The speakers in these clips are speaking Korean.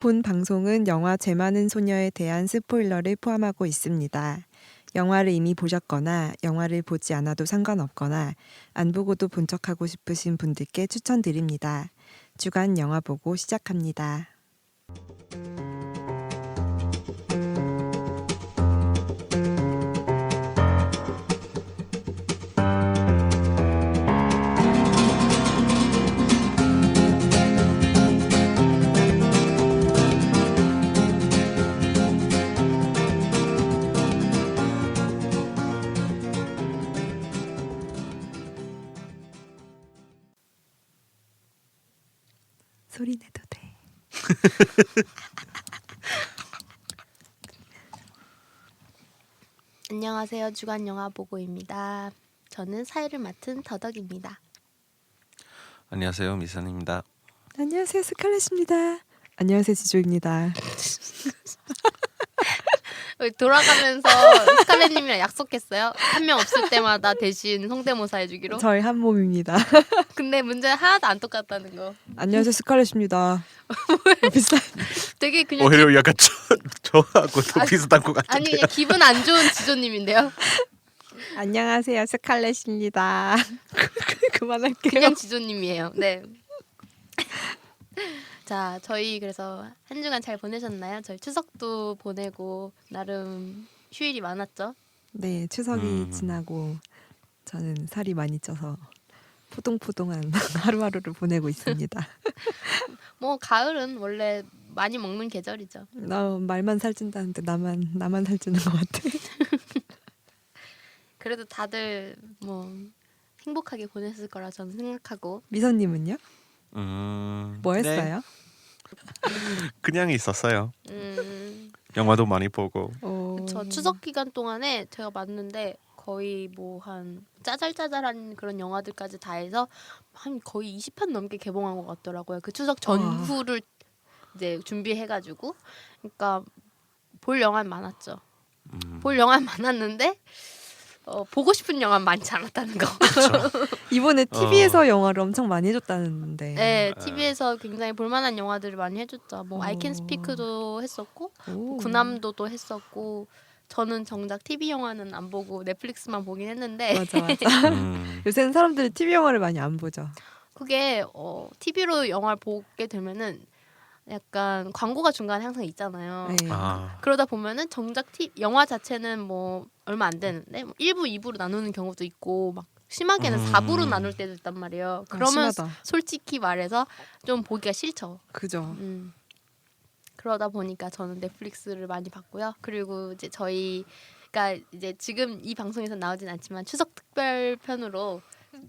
본 방송은 영화 죄 많은 소녀에 대한 스포일러를 포함하고 있습니다. 영화를 이미 보셨거나 영화를 보지 않아도 상관없거나 안 보고도 본 척하고 싶으신 분들께 추천드립니다. 주간 영화 보고 시작합니다. 소리 내도 돼. 안녕하세요. 주간 영화 보고입니다. 저는 사회를 맡은 더덕입니다. 안녕하세요, 미선입니다. 안녕하세요, 스칼렛입니다. 안녕하세요, 지조입니다. 돌아가면서 스칼렛님이랑 약속했어요. 한 명 없을 때마다 대신 성대모사 해주기로. 저희 한 몸입니다. 근데 문제는 하나도 안 똑같다는 거. 안녕하세요, 스칼렛입니다. 비슷한. 되게 그냥 오히려 약간 저하고 더 비슷한 것 같은데. 아니 그냥 기분 안 좋은 지조님인데요. 안녕하세요, 스칼렛입니다. 그만할게요. 그냥 지조님이에요. 네. 자, 저희 그래서 한 주간 잘 보내셨나요? 저희 추석도 보내고 나름 휴일이 많았죠. 네, 추석이 지나고 저는 살이 많이 쪄서 포동포동한 하루하루를 보내고 있습니다. 뭐 가을은 원래 많이 먹는 계절이죠. 나 말만 살찐다는데 나만 살찌는 것 같아. 그래도 다들 뭐 행복하게 보냈을 거라 저는 생각하고. 미선님은요? 뭐 했어요? 네, 그냥 있었어요. 음, 영화도 많이 보고. 저 추석 기간 동안에 제가 봤는데 거의 뭐 한 짜잘짜잘한 그런 영화들까지 다 해서 한 거의 20편 넘게 개봉한 것 같더라고요. 그 추석 전후를 이제 준비해가지고. 그러니까 볼 영화는 많았죠. 볼 영화는 많았는데 보고 싶은 영화는 많지 않았다는 거. 이번에 TV에서 영화를 엄청 많이 해줬다는데. 네, TV에서 굉장히 볼만한 영화들을 많이 해줬죠. 뭐 I Can Speak도 했었고, 구남도도 했었고. 저는 정작 TV 영화는 안 보고 넷플릭스만 보긴 했는데. 맞아. 요새는 사람들이 TV 영화를 많이 안 보죠. 그게 TV로 영화를 보게 되면은 약간 광고가 중간에 항상 있잖아요. 네. 그러다 보면은 정작 영화 자체는 뭐 얼마 안 되는데 뭐 1부, 2부로 나누는 경우도 있고 막 심하게는 4부로 나눌 때도 있단 말이에요. 그러면 심하다. 솔직히 말해서 좀 보기가 싫죠. 그죠. 그러다 보니까 저는 넷플릭스를 많이 봤고요. 그리고 이제 저희가 이제 지금 이 방송에서 나오진 않지만 추석 특별 편으로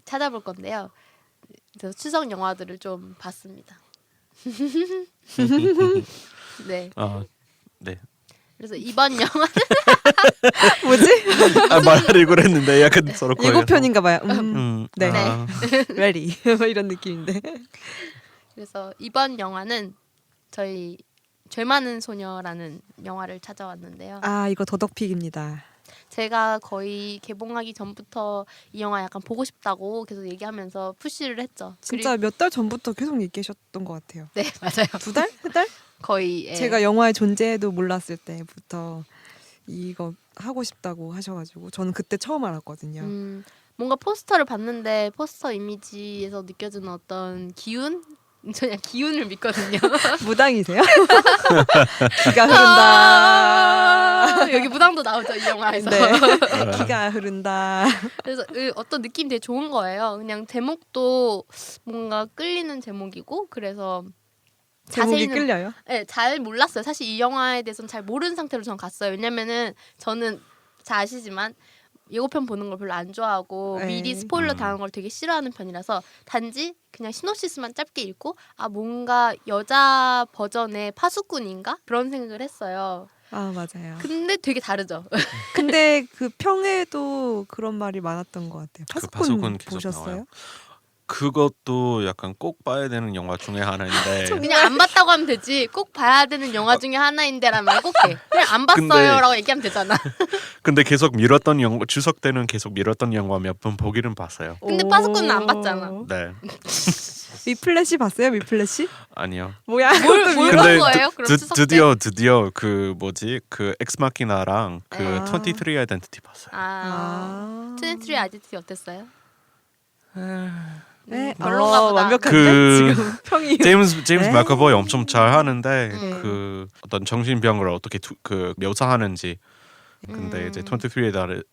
찾아볼 건데요. 그래서 추석 영화들을 좀 봤습니다. 네. 네. 그래서 이번 영화는 뭐지? 말을 그랬는데 약간 서로 예고편인가 봐요. 네. 네. ready. 이런 느낌인데. 그래서 이번 영화는 저희 죄 많은 소녀라는 영화를 찾아왔는데요. 이거 더덕픽입니다. 제가 거의 개봉하기 전부터 이 영화 약간 보고 싶다고 계속 얘기하면서 푸시를 했죠. 진짜 몇 달 전부터 계속 얘기하셨던 것 같아요. 네, 맞아요. 2달? 3달? 거의. 예. 제가 영화의 존재도 몰랐을 때부터 이거 하고 싶다고 하셔가지고 저는 그때 처음 알았거든요. 뭔가 포스터를 봤는데 포스터 이미지에서 느껴지는 어떤 기운? 저 그냥 기운을 믿거든요. 무당이세요? 기가 흐른다. 여기 무당도 나오죠, 이 영화에서. 네. 기가 흐른다. 그래서 어떤 느낌이 되게 좋은 거예요. 그냥 제목도 뭔가 끌리는 제목이고 그래서 제목이 끌려요? 네, 잘 몰랐어요. 사실 이 영화에 대해서는 잘 모르는 상태로 전 갔어요. 왜냐면은 저는 잘 아시지만 예고편 보는 걸 별로 안 좋아하고 미리 스포일러 당한 걸 되게 싫어하는 편이라서 단지 그냥 시놉시스만 짧게 읽고 뭔가 여자 버전의 파수꾼인가? 그런 생각을 했어요. 맞아요. 근데 되게 다르죠. 근데 그 평에도 그런 말이 많았던 것 같아요. 파수꾼 계속 보셨어요? 나와요. 그것도 약간 꼭 봐야 되는 영화 중에 하나인데. 그냥 안 봤다고 하면 되지. 꼭 봐야 되는 영화 중에 하나인데라면 꼭 해. 그냥 안 봤어요라고 얘기하면 되잖아. 근데 계속 미뤘던 영화, 추석 때는 계속 미뤘던 영화 몇 번 보기는 봤어요. 근데 파수꾼은 안 봤잖아. 네. 미플래시 봤어요? 미플래시? 아니요. 뭐야? 뭘 근데 본 거예요? 그럼 추석 때? 드디어 그 뭐지 그 엑스마키나랑 그 네. 23 아이덴티티 봤어요. 아, 트렌트리 아이덴티티 어땠어요? 네. 별론가 보다. 완벽한데 그- 지금 평이. 제임스 네. 맥어보이 엄청 잘 하는데 음. 그 어떤 정신병을 어떻게 그 묘사하는지 근데 이제 23에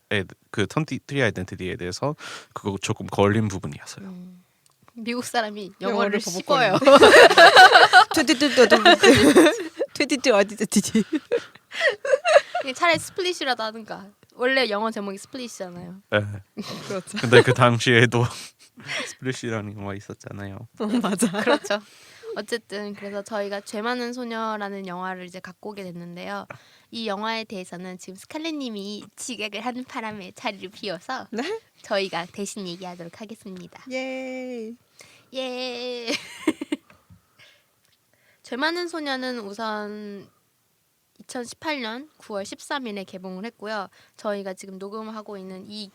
그 23 아이덴티티에 대해서 그거 조금 걸린 부분이었어요. 미국 사람이 영어를 영어를 버벅거리네. 씹어요. 트디디 어디지? 차라리 스플릿이라도 하든가. 원래 영어 제목이 스플릿이잖아요. 네. 그렇죠. 근데 그 당시에도 스플릿이라는 영화 있었잖아요. 맞아. 그렇죠. 어쨌든 그래서 저희가 죄 많은 소녀라는 영화를 이제 갖고 오게 됐는데요. 이 영화에 대해서는 지금 스칼렛님이 지각을 하는 바람에 자리를 비워서 네? 저희가 대신 얘기하도록 하겠습니다. 예. 예. 죄 많은 소녀는 우선 2018년 9월 13일에 개봉을 했고요. 저희가 지금 녹음을 하고 있는 이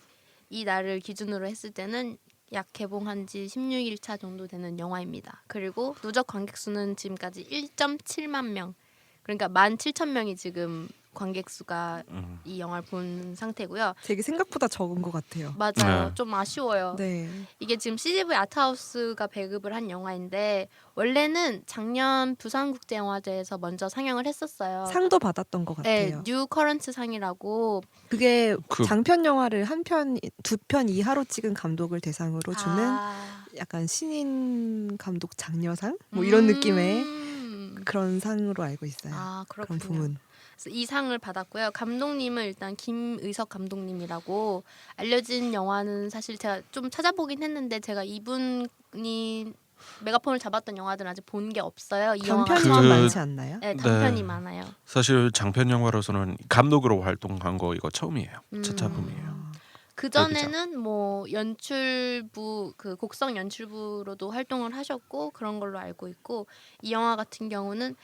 날을 기준으로 했을 때는 약 개봉한 지 16일차 정도 되는 영화입니다. 그리고 누적 관객 수는 지금까지 1.7만 명. 그러니까 17,000명이 지금 관객 수가 이 영화를 본 상태고요. 되게 생각보다 적은 것 같아요. 맞아요. 네. 좀 아쉬워요. 네. 이게 지금 CGV 아트하우스가 배급을 한 영화인데 원래는 작년 부산국제영화제에서 먼저 상영을 했었어요. 상도 받았던 것 네, 같아요. 뉴 커런트 상이라고 그게 그- 장편 영화를 한 편, 두 편 이하로 찍은 감독을 대상으로 주는 아. 약간 신인 감독 장려상 뭐 이런 느낌의 그런 상으로 알고 있어요. 아 그런 그렇군요. 부문. 그래서 이 상을 받았고요. 감독님은 일단 김의석 감독님이라고 알려진 영화는 사실 제가 좀 찾아보긴 했는데 제가 이분이 메가폰을 잡았던 영화들은 아직 본 게 없어요. 이 영화가 단편이 그- 좀 처음 많지 않나요? 네, 단편이 네. 많아요. 사실 장편 영화로서는 감독으로 활동한 거 이거 처음이에요. 첫 작품이에요. 그 전에는 뭐 연출부 그 곡성 연출부로도 활동을 하셨고 그런 걸로 알고 있고 이 영화 같은 경우는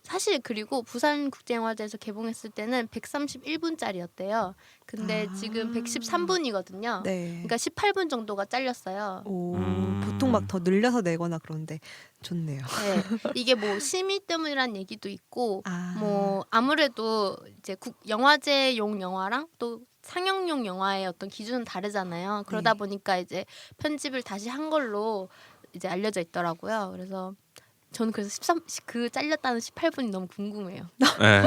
사실 그리고 부산국제영화제에서 개봉했을 때는 131분짜리였대요. 근데 아. 지금 113분이거든요. 네. 그러니까 18분 정도가 잘렸어요. 오, 음. 보통 막 더 늘려서 내거나 그런데 좋네요. 네. 이게 뭐 심의 때문이란 얘기도 있고 아. 뭐 아무래도 이제 영화제용 영화랑 또 상영용 영화의 어떤 기준은 다르잖아요. 그러다 네. 보니까 이제 편집을 다시 한 걸로 이제 알려져 있더라고요. 그래서 저는 그래서 그 잘렸다는 18분이 너무 궁금해요. 네.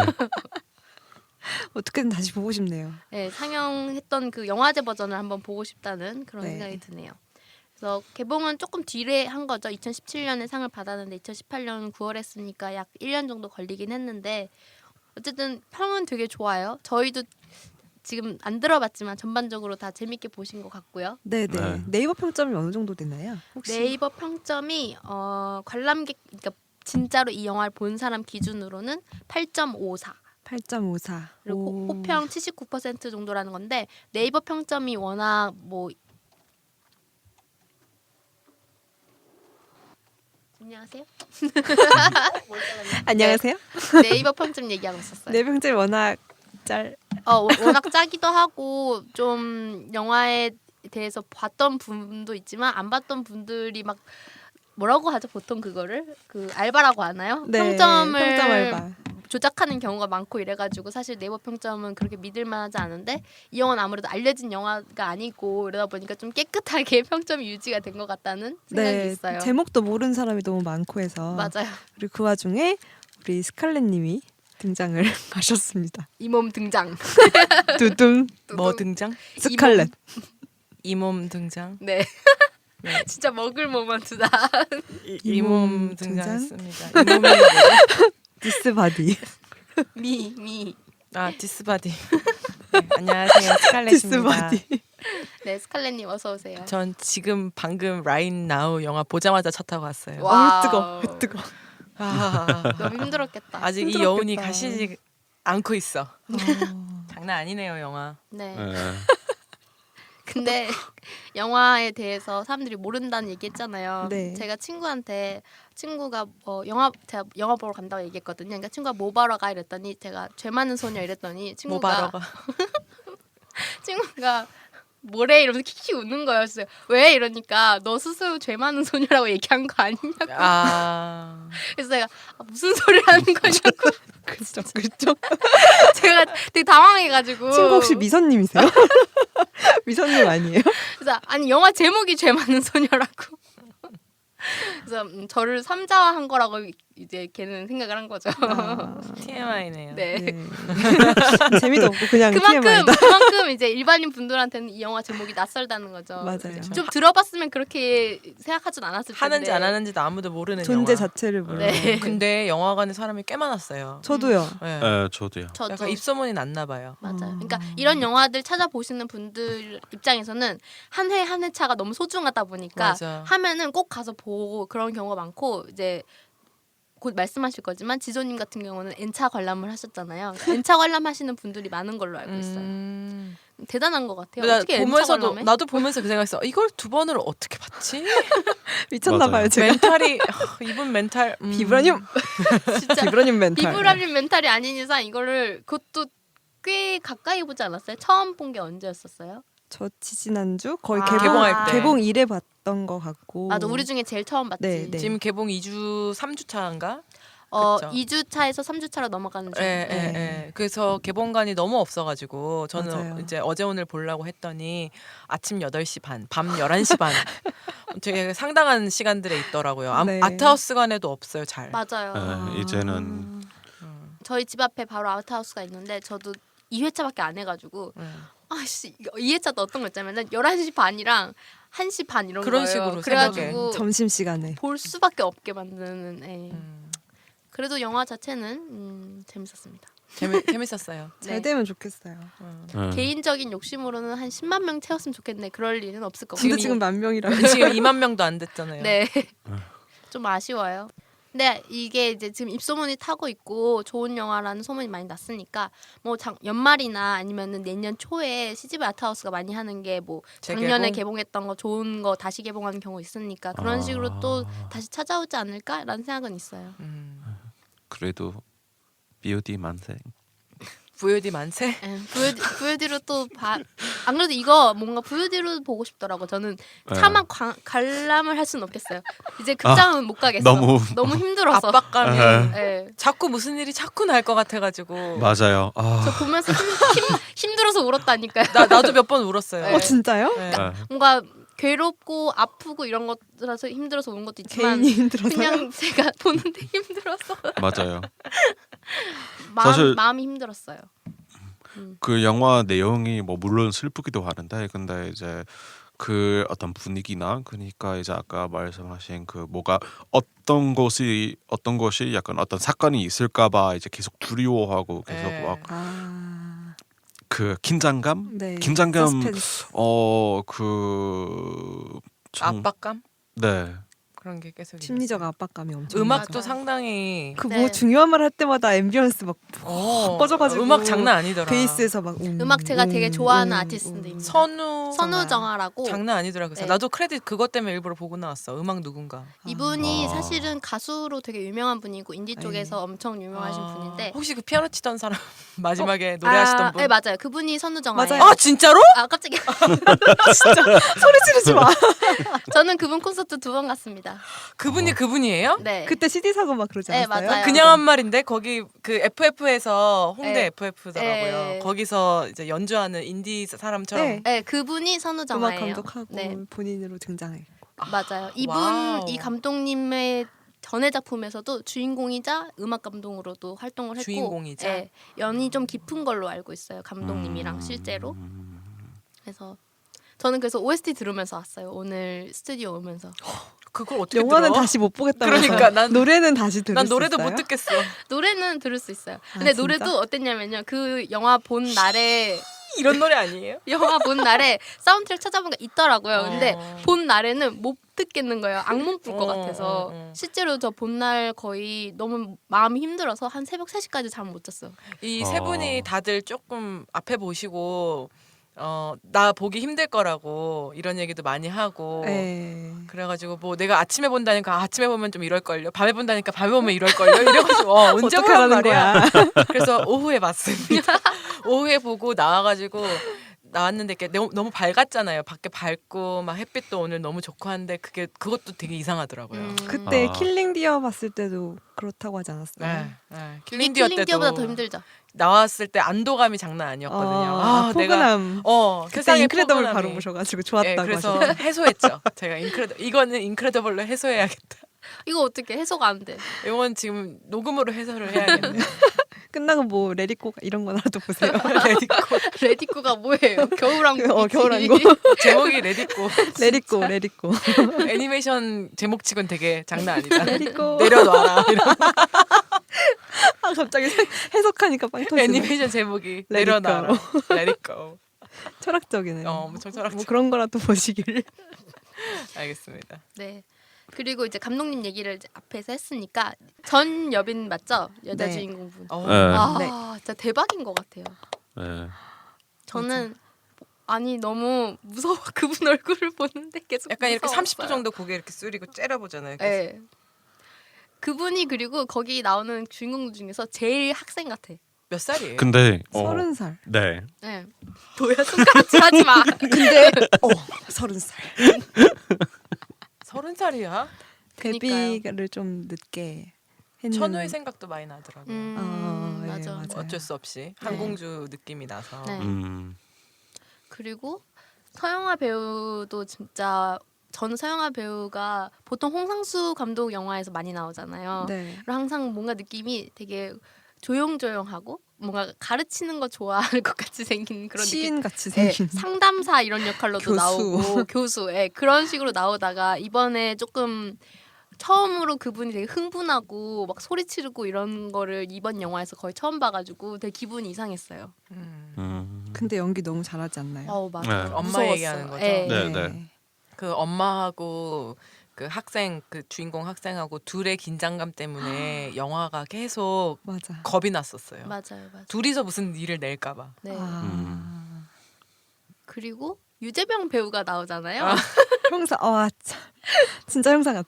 어떻게든 다시 보고 싶네요. 네, 상영했던 그 영화제 버전을 한번 보고 싶다는 그런 네. 생각이 드네요. 그래서 개봉은 조금 뒤에 한 거죠. 2017년에 상을 받았는데 2018년 9월에 했으니까 약 1년 정도 걸리긴 했는데 어쨌든 평은 되게 좋아요. 저희도 지금 안 들어봤지만 전반적으로 다 재밌게 보신 것 같고요. 네네. 네. 네이버 평점이 어느 정도 되나요? 혹시? 네이버 평점이 관람객 그러니까 진짜로 이 영화를 본 사람 기준으로는 8.54. 8.54. 그리고 호평 79% 정도라는 건데 네이버 평점이 워낙 뭐 안녕하세요. 안녕하세요. 네이버 평점 얘기하고 있었어요. 네 평점이 워낙 워낙 짜기도 하고 좀 영화에 대해서 봤던 분도 있지만 안 봤던 분들이 막 뭐라고 하죠? 보통 그거를 그 알바라고 하나요? 네, 평점을 평점 알바. 조작하는 경우가 많고 이래가지고 사실 네이버 평점은 그렇게 믿을만하지 않은데 이 영화는 아무래도 알려진 영화가 아니고 이러다 보니까 좀 깨끗하게 평점이 유지가 된 것 같다는 생각이 네. 있어요. 제목도 모르는 사람이 너무 많고 해서. 맞아요. 그리고 그 와중에 우리 스칼렛님이 등장을 하셨습니다. 이 몸 등장. 두둥. 뭐 등장? 스칼렛. 이 몸 등장. 네. 진짜 먹을 모먼트다. 이 몸 몸 등장? 등장했습니다. 이 몸이 뭐죠? 디스바디. 미. 아 디스바디. 네, 안녕하세요 스칼렛입니다. 디스바디. 네, 스칼렛님 어서 오세요. 전 지금 방금 라인 나우 영화 보자마자 차 타고 왔어요. 와. 뜨거. 뜨거. 아, 너무 힘들었겠다. 아직 이 힘들었겠다. 여운이 가시지 않고 있어. 장난 아니네요 영화. 네. 네. 근데 영화에 대해서 사람들이 모른다는 얘기했잖아요. 네. 제가 친구가 제가 영화 보러 간다고 얘기했거든요. 그러니까 친구가 뭐 보러 가 이랬더니 제가 죄 많은 소녀 이랬더니 친구가 모바러가. 뭐래 이러면서 킥킥 웃는 거였어요. 왜 이러니까 너 스스로 죄 많은 소녀라고 얘기한 거 아니냐고. 아 그래서 내가 무슨 소리를 하는 거냐고. 그렇죠, 그렇죠. 제가 되게 당황해가지고. 친구 혹시 미선님이세요? 미선님 아니에요? 그래서 아니 영화 제목이 죄 많은 소녀라고. 그래서 저를 삼자화한 거라고 이제 걔는 생각을 한 거죠. 아, TMI네요. 네. 네. 재미도 없고 그냥 그만큼 TMI다. 그만큼 이제 일반인 분들한테는 이 영화 제목이 낯설다는 거죠. 맞아요. 좀 들어봤으면 그렇게 생각하진 않았을 텐데. 하는지 안 하는지도 아무도 모르는 존재 영화. 자체를 몰라요. 네. 근데 영화관에 사람이 꽤 많았어요. 저도요. 네. 저도요. 저도 약간 입소문이 났나 봐요. 맞아요. 그러니까 이런 영화들 찾아보시는 분들 입장에서는 한 해 한 해 차가 너무 소중하다 보니까 맞아. 하면은 꼭 가서 보고 그런 경우가 많고 이제 곧 말씀하실 거지만 지조님 같은 경우는 N차 관람을 하셨잖아요. N차 관람하시는 분들이 많은 걸로 알고 있어요. 대단한 것 같아요. 나 어떻게 N차 보면서도 관람해? 나도 보면서 그 생각했어. 이걸 두 번을 어떻게 봤지? 미쳤나 봐요, 맞아요. 제가. 멘탈이 이분 멘탈 비브라늄. 진짜 비브라늄 멘탈. 비브라민 멘탈이 아닌 이상 이거를 그것도 꽤 가까이 보지 않았어요? 처음 본 게 언제였었어요? 저 지지난주 거의 아. 개봉할 때. 개봉 1회 봤던 것 같고. 맞아, 우리 중에 제일 처음 봤지. 네, 네. 지금 개봉 2주 3주 차인가? 그쵸. 2주차에서 3주차로 넘어가는 중. 예, 예, 예. 그래서 개봉관이 너무 없어가지고 저는 맞아요. 이제 어제 오늘 보려고 했더니 아침 8시 반, 밤 11시 반 되게 상당한 시간들에 있더라고요. 네. 아트하우스관에도 없어요, 잘. 맞아요. 이제는 저희 집 앞에 바로 아웃하우스가 있는데 저도 2회차밖에 안 해가지고 아씨 2회차도 어떤 거 있냐면은 11시 반이랑 1시 반 이런 그런 거예요. 식으로 그래가지고 점심 시간에. 볼 수밖에 없게 만드는. 예. 음, 그래도 영화 자체는 재밌었습니다. 재밌었어요. 잘 네. 되면 좋겠어요. 개인적인 욕심으로는 한 10만 명 채웠으면 좋겠는데 그럴 일은 없을 것 근데 같아요. 지금 만 명이라. 지금 2만 명도 안 됐잖아요. 네. 좀 아쉬워요. 근데 이게 이제 지금 입소문이 타고 있고 좋은 영화라는 소문이 많이 났으니까 뭐 연말이나 아니면은 내년 초에 CGV 아트하우스가 많이 하는 게 뭐 작년에 재개봉? 개봉했던 거 좋은 거 다시 개봉하는 경우 있으니까 그런 식으로 또 다시 찾아오지 않을까라는 생각은 있어요. 그래도 BOD 만세. VOD 만세? 예, VOD로 또 안 그래도 이거 뭔가 VOD로 보고 싶더라고. 저는 차마 관람을 할 수는 없겠어요. 이제 극장은 못 가겠어. 너무 힘들어서. 압박감이 예. 자꾸 무슨 일이 자꾸 날 것 같아가지고 맞아요. 저 보면서 힘들어서 울었다니까요. 나도 몇 번 울었어요. 네. 진짜요? 네. 뭔가 괴롭고 아프고 이런 것들라서 힘들어서 우는 것도 있지만 개인이 힘들어서. 그냥 제가 보는데 힘들어서 맞아요. 사실- 마음이 힘들었어요. 그 영화 내용이 뭐 물론 슬프기도 하는데 근데 이제 그 어떤 분위기나 그러니까 이제 아까 말씀하신 그 뭐가 어떤 것이 약간 어떤 사건이 있을까봐 이제 계속 두려워하고 계속 네. 막 아, 그 긴장감, 네. 긴장감, 서스펜스. 압박감 네. 그런 게 계속 심리적 압박감이 엄청. 음악도 맞아. 상당히 그 뭐 네. 중요한 말 할 때마다 앰비언스 막 꺼져가지고 음악 장난 아니더라. 베이스에서 막 음악 제가 되게 좋아하는 아티스트인데 선우정아라고 장난 아니더라. 그래서 네. 나도 크레딧 그것 때문에 일부러 보고 나왔어. 음악 누군가. 이분이 아. 사실은 가수로 되게 유명한 분이고 인디 쪽에서 엄청 유명하신 분인데 혹시 그 피아노 치던 사람 마지막에 노래하시던 분? 네 맞아요. 그분이 선우정아예요. 맞아요. 아 진짜로? 아 깜짝이야. 소리 지르지 마. 저는 그분 콘서트 2번 갔습니다. 그분이에요? 네. 그때 CD 사고 막 그러지 네, 않았어요? 맞아요. 그냥 한 말인데 거기 그 FF에서 홍대 네. FF더라고요. 네. 거기서 이제 연주하는 인디 사람처럼 네. 네, 그분이 음악 선우정아예요. 감독하고 네, 본인으로 등장했고. 맞아요. 이분 와우. 이 감독님의 전의 작품에서도 주인공이자 음악 감독으로도 활동을 했고, 주인공이자? 네, 연이 좀 깊은 걸로 알고 있어요. 감독님이랑 실제로. 그래서 저는 그래서 OST 들으면서 왔어요. 오늘 스튜디오 오면서. 그걸 어떻게 영화는 들어? 다시 못 보겠다면서. 그러니까 난- 노래는 다시 들을 난 수 노래도 있어요? 못 듣겠어. 노래는 들을 수 있어요. 아, 근데 진짜? 노래도 어땠냐면요. 그 영화 본 날에 이런 노래 아니에요? 영화 본 날에 사운드트랙 찾아보니까 있더라고요. 근데 어. 본 날에는 못 듣겠는 거예요. 악몽 꿀 것 어, 같아서. 실제로 저 본 날 거의 너무 마음이 힘들어서 한 새벽 3시까지 잠 못 잤어요. 이 세 분이 다들 조금 앞에 보시고 나 보기 힘들 거라고 이런 얘기도 많이 하고 네. 그래가지고 뭐 내가 아침에 본다니까 아침에 보면 좀 이럴걸요 밤에 본다니까 밤에 보면 이럴걸요 이래가지고 언제 보란 어떡하라는 말이야 거야. 그래서 오후에 봤습니다 오후에 보고 나와가지고 나왔는데 이렇게 너무 밝았잖아요. 밖에 밝고 막 햇빛도 오늘 너무 좋고 한데 그것도 되게 이상하더라고요. 그때 아. 킬링 디어 봤을 때도 그렇다고 하지 않았어요? 네, 네. 킬링 킬링 디어 디어보다 때도 더 힘들죠. 나왔을 때 안도감이 장난 아니었거든요. 내가 포근함. 그때 세상의 인크레더블 포근함이. 바로 보셔가지고 예, 좋았다고 그래서 하셨어요. 해소했죠. 제가 이거는 인크레더블로 해소해야겠다. 이거 어떻게 해소가 안 돼? 이건 지금 녹음으로 해소를 해야겠네. 끝나고 뭐 레디코 이런 거라도 보세요. 레디코 레디코가 뭐예요? 겨울왕국. 겨울왕국. 제목이 레디코. 레디코. 애니메이션 제목치곤 되게 장난 아니다. 레디코. 내려놔라. 이런 아 갑자기 해석하니까 빵 터지네. 애니메이션 제목이 Let it 내려놔라. Let it go. 철학적이네요. 엄청 철학적. 뭐 그런 거라도 보시길. 알겠습니다. 네. 그리고 이제 감독님 얘기를 이제 앞에서 했으니까 전 여빈 맞죠? 여자 네. 주인공분. 네. 아 네. 진짜 대박인 것 같아요. 네. 저는 아니 너무 무서워. 그분 얼굴을 보는데 계속 약간 이렇게 무서웠어요. 30도 정도 고개 이렇게 숙이고 째려보잖아요. 네. 그분이 그리고 거기 나오는 주인공 중에서 제일 학생 같아. 몇 살이에요? 근데 30살. 네. 네. 뭐야 손가락질 하지 마. 근데 30살. 30살이야? 데뷔를 좀 늦게 했는. 천우의 생각도 많이 나더라고요. 예, 맞아. 맞아요. 어쩔 수 없이 한공주 느낌이 나서. 네. 그리고 서영아 배우도 진짜 저는 서영아 배우가 보통 홍상수 감독 영화에서 많이 나오잖아요. 네. 그리고 항상 뭔가 느낌이 되게 조용조용하고 뭔가 가르치는 거 좋아할 것 같이 생긴 그런 느낌. 시인 같이 예, 생긴. 상담사 이런 역할로도 교수. 나오고 교수 그런 식으로 나오다가 이번에 조금 처음으로 그분이 되게 흥분하고 막 소리 지르고 이런 거를 이번 영화에서 거의 처음 봐가지고 되게 기분이 이상했어요. 근데 연기 너무 잘하지 않나요? 맞아요. 네. 엄마 무서웠어요. 얘기하는 거죠? 예. 네. 그 엄마하고 그 학생 그 주인공 학생하고 둘의 긴장감 때문에 영화가 계속 맞아. 겁이 났었어요. 맞아요. 둘이서 무슨 일을 낼까봐. 네. 그리고 유재병 배우가 나오잖아요. 형사. 진짜 형사 같아.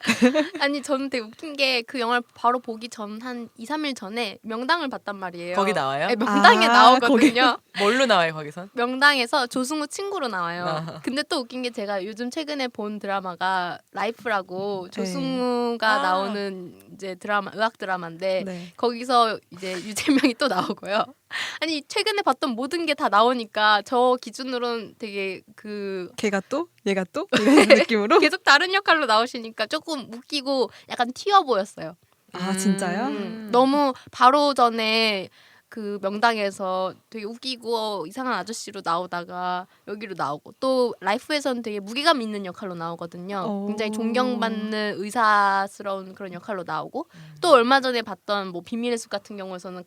아니 저는 되게 웃긴 게 그 영화를 바로 보기 전 한 2, 3일 전에 명당을 봤단 말이에요. 거기 나와요? 네, 명당에 아, 나오거든요. 뭘로 나와요 거기선? 명당에서 조승우 친구로 나와요. 아. 근데 또 웃긴 게 제가 요즘 최근에 본 드라마가 라이프라고 네. 조승우가 아. 나오는 이제 드라마 의학 드라마인데 네. 거기서 이제 유재명이 또 나오고요. 아니 최근에 봤던 모든 게 다 나오니까 저 기준으로는 되게 그 걔가 또? 얘가 또? 이런 느낌으로? 계속 다른 역할로 나오시니까 조금 웃기고 약간 튀어 보였어요. 아 진짜요? 너무 바로 전에 그 명당에서 되게 웃기고 이상한 아저씨로 나오다가 여기로 나오고 또 라이프에서는 되게 무게감 있는 역할로 나오거든요. 오. 굉장히 존경받는 의사스러운 그런 역할로 나오고 또 얼마 전에 봤던 뭐 비밀의 숲 같은 경우에서는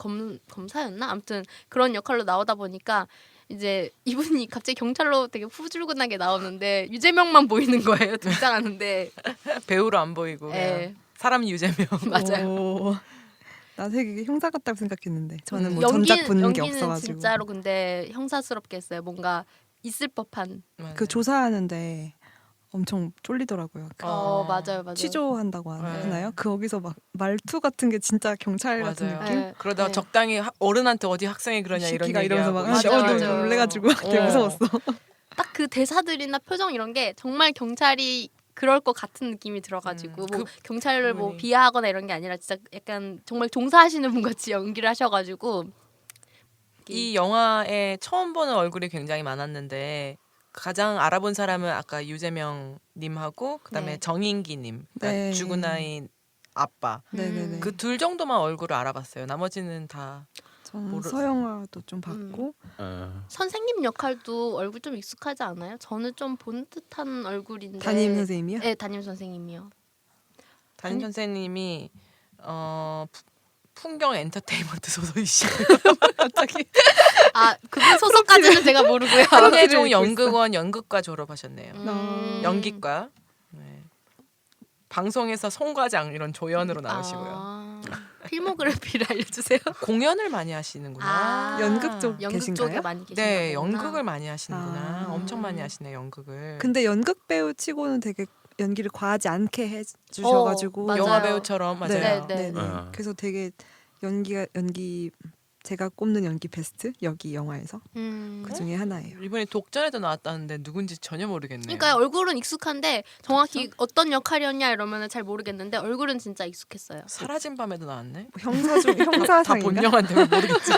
검사였나? 아무튼 그런 역할로 나오다 보니까 이제 이분이 갑자기 경찰로 되게 후줄근하게 나오는데 유재명만 보이는 거예요. 등장하는데 배우로 안 보이고 그냥 예. 사람 유재명. 맞아요. 오. 나 되게 형사 같다고 생각했는데 저는 뭐 전작 본 게 연기는 없어가지고. 진짜로 근데 형사스럽게 했어요. 뭔가 있을 법한. 그 조사하는데 엄청 쫄리더라고요. 맞아요. 취조한다고 네. 하나요? 거기서 막 말투 같은 게 진짜 경찰 같은 맞아요. 느낌? 네. 그러다가 네. 적당히 어른한테 어디 학생이 그러냐 이런 시키가 얘기하고. 이러면서 막 맞아, 하는데 맞아. 너무 놀래가지고 되게 어. 무서웠어. 딱 그 대사들이나 표정 이런 게 정말 경찰이 그럴 것 같은 느낌이 들어가지고 뭐 경찰을 뭐 그분이. 비하하거나 이런 게 아니라 진짜 약간 정말 종사하시는 분 같이 연기를 하셔가지고 이 영화에 처음 보는 얼굴이 굉장히 많았는데 가장 알아본 사람은 아까 유재명 님하고 그다음에 네. 정인기 님. 그러니까 네. 죽은 아이 아빠. 네네네. 그 둘 정도만 얼굴을 알아봤어요. 나머지는 다 저는 서영화도 좀 봤고 선생님 역할도 얼굴 좀 익숙하지 않아요? 저는 좀 본 듯한 얼굴인데. 담임 선생님이요? 네, 담임 선생님이요. 담임 선생님이 풍경 엔터테인먼트 소속이시고 갑자기 아, 그분 소속까지는 제가 모르고요. 한예종 읽고 연극원 연극과 졸업하셨네요. 음. 연기과. 네. 방송에서 송과장 이런 조연으로 나오시고요. 아, 필모그래피를 알려주세요. 공연을 많이 하시는구나. 아, 연극 쪽 연극 계신가요? 쪽에 많이 계신가 네, 보구나. 연극을 많이 하시는구나. 아. 엄청 많이 하시네 연극을. 근데 연극 배우 치고는 되게 연기를 과하지 않게 해주셔가지고 맞아요. 영화 배우처럼 맞아요. 네. 네네. 그래서 되게 연기 제가 꼽는 연기 베스트 여기 영화에서 그 중에 하나예요. 이번에 독전에도 나왔다는데 누군지 전혀 모르겠네요. 그러니까 얼굴은 익숙한데 정확히 어떤 역할이었냐 이러면 잘 모르겠는데 얼굴은 진짜 익숙했어요. 사라진 밤에도 나왔네. 뭐 형사 중 다 본 형사상인가? 영화인데 왜 모르겠지.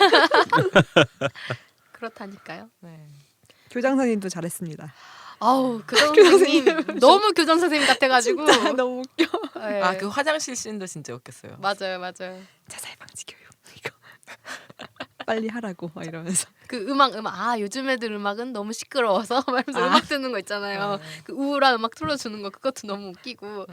그렇다니까요. 네. 교장 선생님도 잘했습니다. 아우 교장 선생님 너무 교장 선생님 같아가지고 진짜 너무 웃겨. 네. 아 그 화장실 씬도 진짜 웃겼어요. 맞아요. 자살 방지 교육 이거 빨리 하라고 막 이러면서. 그 음악 요즘 애들 음악은 너무 시끄러워서 말면서 음악 듣는 거 있잖아요. 그 우울한 음악 틀어주는 거 그것도 너무 웃기고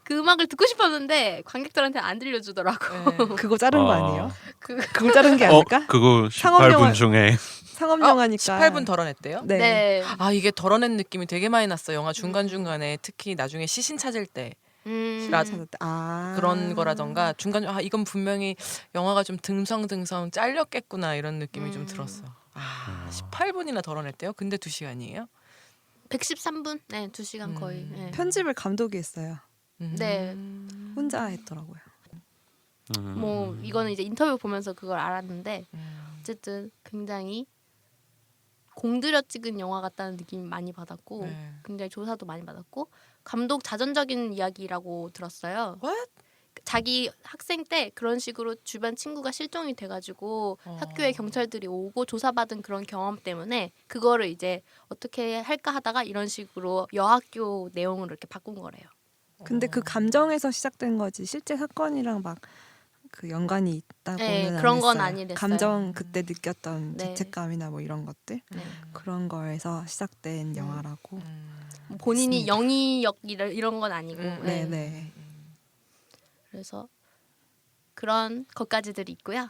그 음악을 듣고 싶었는데 관객들한테 안 들려주더라고. 그거 자른 거 아니에요? 그 그거 자른 게 아닐까? 그거 상업 영화- 18분 중에 상업 영화니까. 18분 덜어냈대요? 네. 네. 아 이게 덜어낸 느낌이 되게 많이 났어. 영화 중간중간에 특히 나중에 시신 찾을 때 라- 찾았다. 아. 그런 거라던가 중간 이건 분명히 영화가 좀 듬성듬성 잘렸겠구나 이런 느낌이 좀 들었어. 아 18분이나 덜어냈대요? 근데 2시간이에요? 113분? 네, 2시간 거의. 네. 편집을 감독이 했어요. 네. 혼자 했더라고요. 뭐 이거는 이제 인터뷰 보면서 그걸 알았는데 어쨌든 굉장히 공들여 찍은 영화 같다는 느낌이 많이 받았고 네. 굉장히 조사도 많이 받았고 감독 자전적인 이야기라고 들었어요. What? 자기 학생 때 그런 식으로 주변 친구가 실종이 돼가지고 학교에 경찰들이 오고 조사받은 그런 경험 때문에 그거를 이제 어떻게 할까 하다가 이런 식으로 여학교 내용으로 이렇게 바꾼 거래요. 근데 그 감정에서 시작된 거지 실제 사건이랑 막 그 연관이 있다고는 네, 안 그런 건 했어요. 아니랬어요. 감정 그때 느꼈던 네. 죄책감이나 뭐 이런 것들 그런 거에서 시작된 영화라고. 뭐 본인이 맞습니다. 영희역 이런 건 아니고. 네. 네네. 그래서 그런 것까지들이 있고요.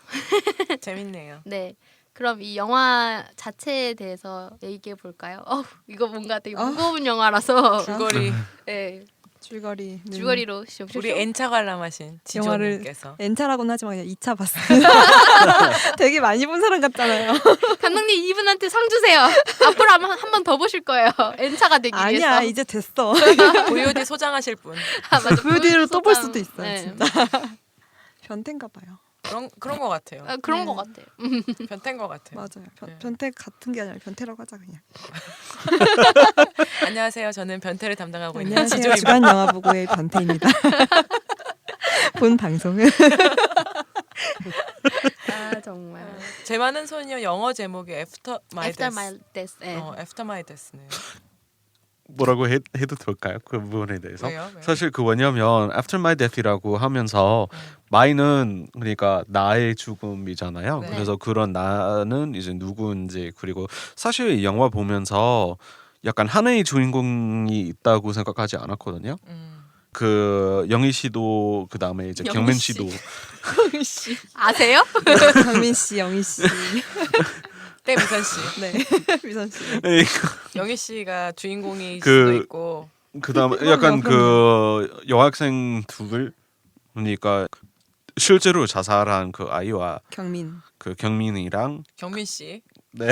재밌네요. 네. 그럼 이 영화 자체에 대해서 얘기해 볼까요? 이거 뭔가 되게 무거운 영화라서 줄거리 네, 줄거리로 쇼쇼쇼. 우리 N차 관람하신 영화를 지조님께서 N차라고는 하지만 그냥 2차 봤어요. 되게 많이 본 사람 같잖아요. 감독님 이분한테 상 주세요. 앞으로 한 번 더 보실 거예요. N차가 되기 위해서. 아니야 이제 됐어. VOD 소장하실 분 맞아. VOD로 또 볼 소장. 수도 있어요. 네. 진짜. 변태인가 봐요. 그런 거 같아요. 그런 것 같아요. 변태인 것 같아요. 맞아요. 네. 변태 같은 게 아니라 변태라고 하자 그냥. 안녕하세요. 저는 변태를 담당하고 있는 안녕하세요. 지조입니다. 주간 영화부고의 변태입니다. 본 방송은 아 정말. 제 많은 소녀 영어 제목이 After My After Death. my death. 네. After My Death네요. 뭐라고 해도 될까요? 그 부분에 대해서. 왜요? 사실 그 왜냐면 After My Death이라고 하면서 my는 그러니까 나의 죽음이잖아요. 네. 그래서 그런 나는 이제 누구인지 그리고 사실 이 영화 보면서 약간 하나의 주인공이 있다고 생각하지 않았거든요. 그 영희 씨도 그 다음에 이제 영희 경민 씨. 씨도 아세요? 강민 씨, 영희 씨, 네 미선 씨. 네 미선 씨. 영희 씨가 주인공일 그- 수도 있고 그다음에 그럼요, 약간 그럼요. 그 여학생 둘 그러니까 실제로 자살한 그 아이와 경민. 그 경민이랑 경민 씨. 네.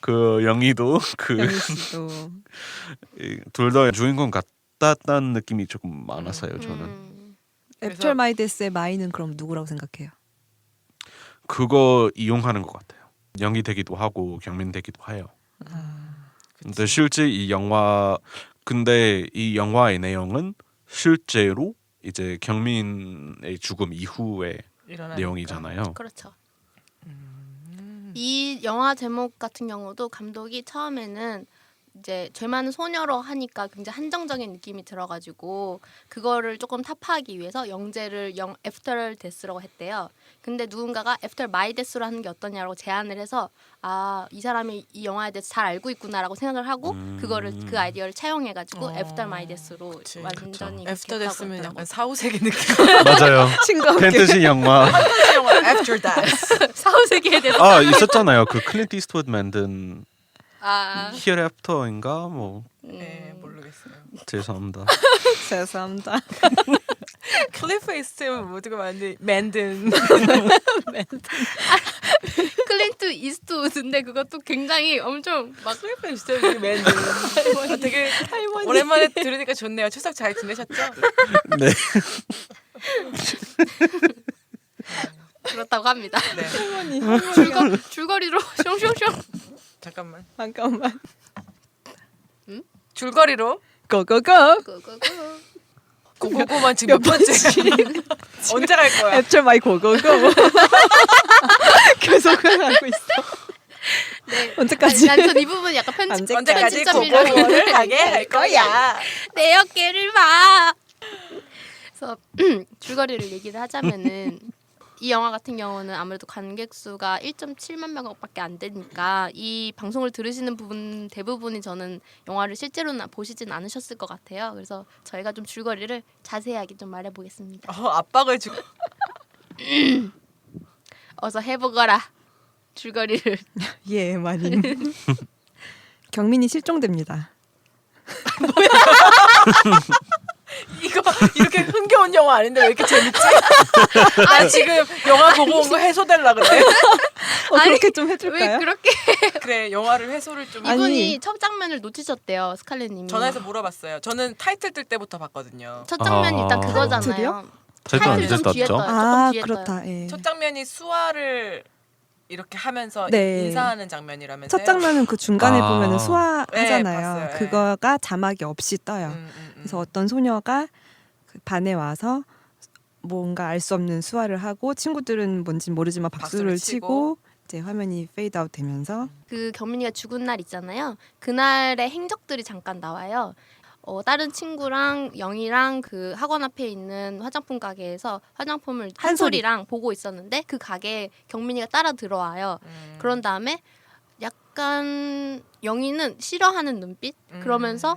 그 영희도 그 영희 씨도 둘 다 주인공 같았다는 느낌이 조금 많았어요. 저는 애프터 마이 데스의 마이는 그럼 누구라고 생각해요? 그거 이용하는 것 같아요. 영희 되기도 하고 경민 되기도 해요. 근데 실제 이 영화 근데 이 영화의 내용은 실제로 이제 경민의 죽음 이후의 일어나니까. 내용이잖아요. 그렇죠. 이 영화 제목 같은 경우도 감독이 처음에는 이제 죄 많은 소녀로 하니까 굉장히 한정적인 느낌이 들어가지고 그거를 조금 타파하기 위해서 영재를 After Death라고 했대요. 근데 누군가가 After My Death로 하는 게 어떠냐고 제안을 해서 이 사람이 이 영화에 대해서 잘 알고 있구나라고 생각을 하고 그거를 그 아이디어를 차용해가지고 After My Death로 그치. 완전히 After 기획하고 Death면 있더라고요. 약간 사후세계 느낌. 맞아요. 싱거운게. 팬터지 영화. 영화 After Death. 사후세계에 대해서 있었잖아요. 그 클린트 이스트우드 만든 Hereafter인가 뭐 네 모르겠어요. 죄송합니다. 죄송합니다. 클리프 이스트우드 모두가 만든 클린트 이스트우드인데 그것도 굉장히 엄청 막 클리프 이스트우드 만든 되게 오랜만에 들으니까 좋네요. 추석 잘 지내셨죠? 네. 그렇다고 합니다. 네. 줄거리로 숑숑숑. 잠깐만. 잠깐만. 줄거리로 고고고. 고고고. 고고고만 지금 몇 번째? 언제 갈 거야? 애플 마이 고고고. 계속 하고 있어. 네. 언제까지? 난전 이 부분 약간 언제까지 편집점이라고. 고고고를 가게 할 거야? 내 어깨를 봐. 그래서 줄거리를 얘기를 하자면은 이 영화 같은 경우는 아무래도 관객 수가 1.7만 명밖에 안 되니까 이 방송을 들으시는 부분 대부분이 저는 영화를 실제로는 보시진 않으셨을 것 같아요. 그래서 저희가 좀 줄거리를 자세하게 좀 말해보겠습니다. 압박을 주고. 어서 해보거라. 줄거리를. 예, 마님. 경민이 실종됩니다. 이거 이렇게 흥겨운 영화 아닌데 왜 이렇게 재밌지? 나 지금 영화 보고 온 거 해소될라 그래. 그렇게 좀 왜 해줄까요? 그렇게 그래 영화를 해소를 좀. 아니. 이분이 첫 장면을 놓치셨대요. 스칼렛님이. 전화해서 물어봤어요. 저는 타이틀 뜰 때부터 봤거든요. 첫 장면이 일단 아. 그거잖아요. 타이틀이요? 타이틀 타이틀 언제 좀 뒤에 떴죠? 떠요. 아, 조금 뒤에 그렇다. 예. 첫 장면이 수아를 이렇게 하면서 네. 인사하는 장면이라면서요. 첫 장면은 그 중간에 아. 보면은 수화 네, 하잖아요. 봤어요. 네. 그거가 자막이 없이 떠요. 그래서 어떤 소녀가 그 반에 와서 뭔가 알 수 없는 수화를 하고 친구들은 뭔지 모르지만 박수를 박수를 치고 이제 화면이 페이드 아웃 되면서 그 경민이가 죽은 날 있잖아요. 그날의 행적들이 잠깐 나와요. 다른 친구랑 영희랑 그 학원 앞에 있는 화장품 가게에서 화장품을 한솔이랑 보고 있었는데 그 가게에 경민이가 따라 들어와요. 그런 다음에 약간 영희는 싫어하는 눈빛 그러면서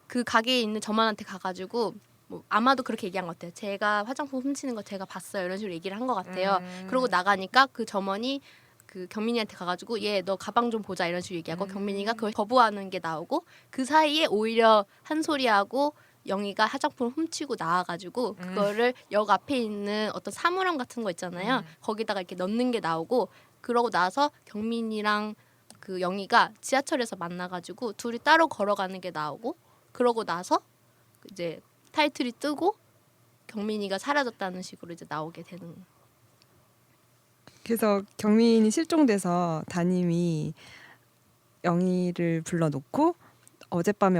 그 가게에 있는 점원한테 가가지고 뭐 아마도 그렇게 얘기한 것 같아요. 제가 화장품 훔치는 거 제가 봤어요. 이런 식으로 얘기를 한 것 같아요. 그러고 나가니까 그 점원이 그 경민이한테 가가지고 얘 너 가방 좀 보자 이런 식으로 얘기하고 경민이가 그걸 거부하는 게 나오고 그 사이에 오히려 한소리하고 영희가 화장품을 훔치고 나와가지고 그거를 역 앞에 있는 어떤 사물함 같은 거 있잖아요. 거기다가 이렇게 넣는 게 나오고 그러고 나서 경민이랑 그 영희가 지하철에서 만나가지고 둘이 따로 걸어가는 게 나오고 그러고 나서 이제 타이틀이 뜨고 경민이가 사라졌다는 식으로 이제 나오게 되는. 그래서 경민이 실종돼서 담임이 영희를 불러놓고 어젯밤에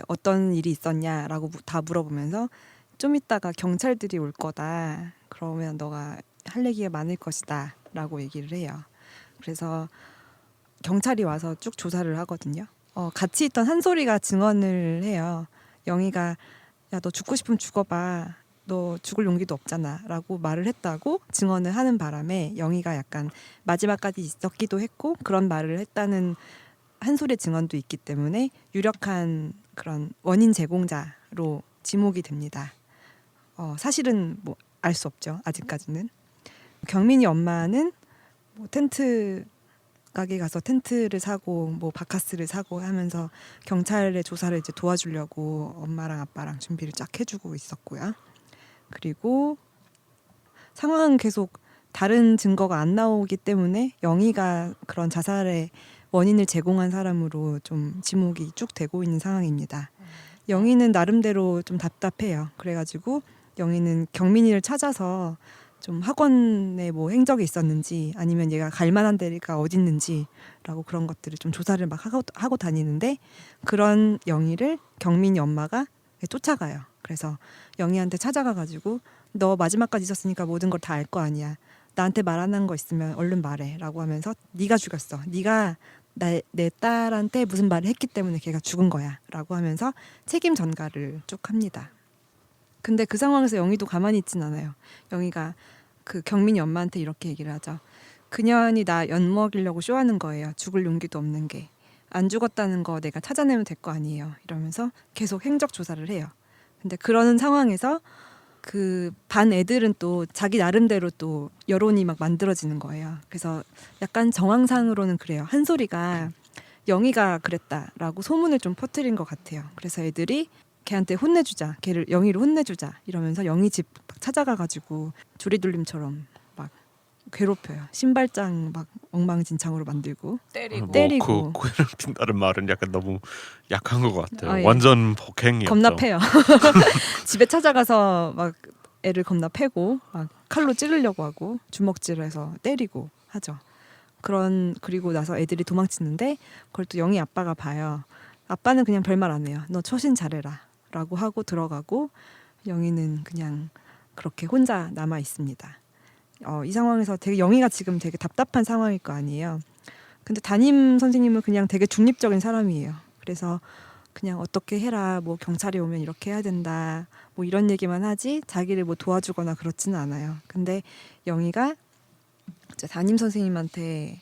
어떤 일이 있었냐라고 다 물어보면서 좀 이따가 경찰들이 올 거다. 그러면 너가 할 얘기가 많을 것이다 라고 얘기를 해요. 그래서 경찰이 와서 쭉 조사를 하거든요. 같이 있던 한솔이가 증언을 해요. 영희가 야 너 죽고 싶으면 죽어봐. 너 죽을 용기도 없잖아 라고 말을 했다고 증언을 하는 바람에 영희가 약간 마지막까지 있었기도 했고 그런 말을 했다는 한솔의 증언도 있기 때문에 유력한 그런 원인 제공자로 지목이 됩니다. 사실은 뭐 알 수 없죠. 아직까지는. 경민이 엄마는 뭐 텐트 가게 가서 텐트를 사고 뭐 바카스를 사고 하면서 경찰의 조사를 이제 도와주려고 엄마랑 아빠랑 준비를 쫙 해주고 있었고요. 그리고 상황은 계속 다른 증거가 안 나오기 때문에 영희가 그런 자살의 원인을 제공한 사람으로 좀 지목이 쭉 되고 있는 상황입니다. 영희는 나름대로 좀 답답해요. 그래가지고 영희는 경민이를 찾아서 좀 학원에 뭐 행적이 있었는지 아니면 얘가 갈 만한 데가 어디 있는지라고 그런 것들을 좀 조사를 막 하고 다니는데 그런 영희를 경민이 엄마가 쫓아가요. 그래서 영희한테 찾아가가지고 너 마지막까지 있었으니까 모든 걸 다 알 거 아니야. 나한테 말 안 한 거 있으면 얼른 말해라고 하면서 네가 죽였어. 네가 내 딸한테 무슨 말을 했기 때문에 걔가 죽은 거야라고 하면서 책임 전가를 쭉 합니다. 근데 그 상황에서 영희도 가만히 있진 않아요. 영희가 그 경민이 엄마한테 이렇게 얘기를 하죠. 그년이 나 엿먹이려고 쇼하는 거예요. 죽을 용기도 없는 게. 안 죽었다는 거 내가 찾아내면 될 거 아니에요. 이러면서 계속 행적 조사를 해요. 근데 그러는 상황에서 그 반 애들은 또 자기 나름대로 또 여론이 막 만들어지는 거예요. 그래서 약간 정황상으로는 그래요. 한솔이가 영희가 그랬다라고 소문을 좀 퍼뜨린 것 같아요. 그래서 애들이 걔한테 혼내주자, 영희를 혼내주자 이러면서 영희 집 찾아가가지고 조리돌림처럼 막 괴롭혀요. 신발장 막 엉망진창으로 만들고 때리고. 그 괴롭힌다는 말은 약간 너무 약한 것 같아요. 예. 완전 폭행이었죠. 겁나 패요. 집에 찾아가서 막 애를 겁나 패고 막 칼로 찌르려고 하고 주먹질해서 때리고 하죠. 그리고 나서 애들이 도망치는데 그걸 또 영희 아빠가 봐요. 아빠는 그냥 별말 안 해요. 너 처신 잘해라 라고 하고 들어가고 영희는 그냥 그렇게 혼자 남아 있습니다. 이 상황에서 되게 영희가 지금 되게 답답한 상황일 거 아니에요. 근데 담임 선생님은 그냥 되게 중립적인 사람이에요. 그래서 그냥 어떻게 해라, 뭐 경찰이 오면 이렇게 해야 된다, 뭐 이런 얘기만 하지 자기를 뭐 도와주거나 그렇지는 않아요. 근데 영희가 이제 담임 선생님한테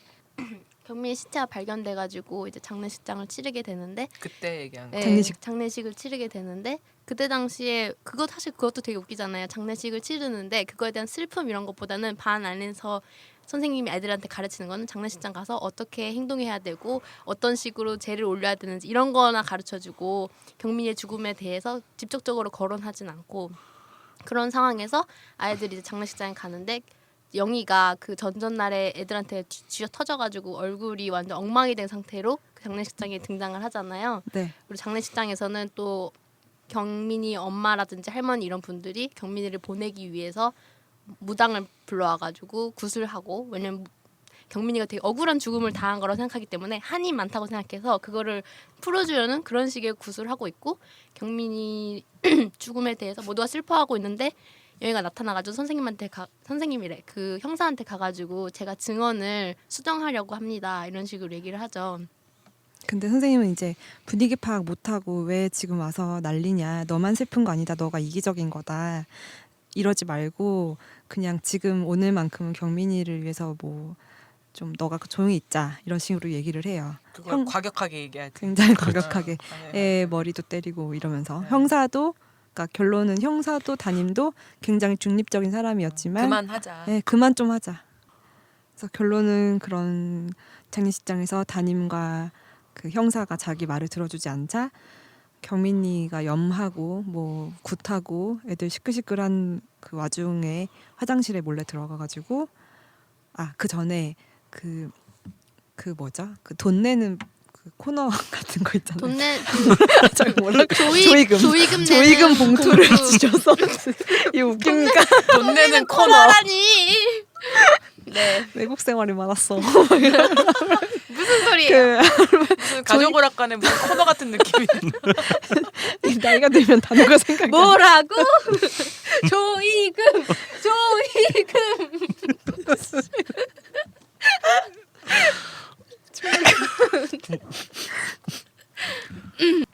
경민이 시체가 발견돼가지고 이제 장례식장을 치르게 되는데 그때 얘기한 거. 네, 장례식을 치르게 되는데 그때 당시에 그것도 되게 웃기잖아요. 장례식을 치르는데 그거에 대한 슬픔 이런 것보다는 반 안에서 선생님이 애들한테 가르치는 거는 장례식장 가서 어떻게 행동해야 되고 어떤 식으로 제를 올려야 되는지 이런 거나 가르쳐주고 경민이의 죽음에 대해서 직접적으로 거론하진 않고 그런 상황에서 아이들이 이제 장례식장에 가는데 영희가 그 전전날에 애들한테 쥐어 터져가지고 얼굴이 완전 엉망이 된 상태로 그 장례식장에 등장을 하잖아요. 네. 그리고 장례식장에서는 또 경민이 엄마라든지 할머니 이런 분들이 경민이를 보내기 위해서 무당을 불러와가지고 구슬하고 왜냐면 경민이가 되게 억울한 죽음을 당한 거라고 생각하기 때문에 한이 많다고 생각해서 그거를 풀어주려는 그런 식의 구슬을 하고 있고 경민이 죽음에 대해서 모두가 슬퍼하고 있는데 여기가 나타나가지고 선생님이래 그 형사한테 가가지고 제가 증언을 수정하려고 합니다 이런 식으로 얘기를 하죠. 근데 선생님은 이제 분위기 파악 못하고 왜 지금 와서 난리냐, 너만 슬픈 거 아니다, 너가 이기적인 거다, 이러지 말고 그냥 지금 오늘만큼은 경민이를 위해서 뭐 좀 너가 조용히 있자 이런 식으로 얘기를 해요. 그걸 과격하게 얘기하지. 굉장히 과격하게 네. 애 머리도 때리고 이러면서 네. 형사도, 그러니까 결론은 형사도 담임도 굉장히 중립적인 사람이었지만 그만하자. 네, 그만 좀 하자. 그래서 결론은 그런 장례식장에서 담임과 그 형사가 자기 말을 들어주지 않자 경민이가 염하고 뭐 굿하고 애들 시끌시끌한 그 와중에 화장실에 몰래 들어가가지고 그 전에 그 뭐죠? 그 돈 내는 그 코너 같은 거 있잖아요. 돈내 잘 몰라. 조이금 조이금 봉투를 봉투. 주셔서 이거 웃깁니까? 돈 내는 코너. 코너라니. 네 외국 생활이 많았어. 무슨 소리예요? 무슨 가족오락관에 무슨 코너 같은 느낌이. 나이가 들면 단어가 생각이 나. 뭐라고? 조이금.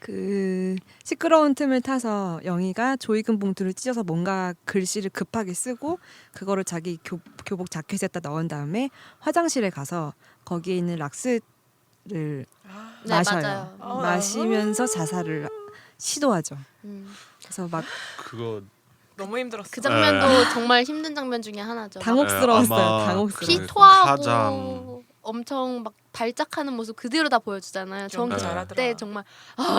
그 시끄러운 틈을 타서 영희가 조이금 봉투를 찢어서 뭔가 글씨를 급하게 쓰고 그거를 자기 교복 자켓에다 넣은 다음에 화장실에 가서 거기에 있는 락스를 네, 마셔요. 맞아요. 마시면서 자살을 시도하죠. 그래서 막 그거 너무 힘들었어. 그 장면도 정말 힘든 장면 중에 하나죠. 당혹스러웠어요. 아마 당혹스러웠어요. 그 피토하고 가장 엄청 막 발작하는 모습 그대로 다 보여주잖아요. 좀 전 잘하더라. 그때 정말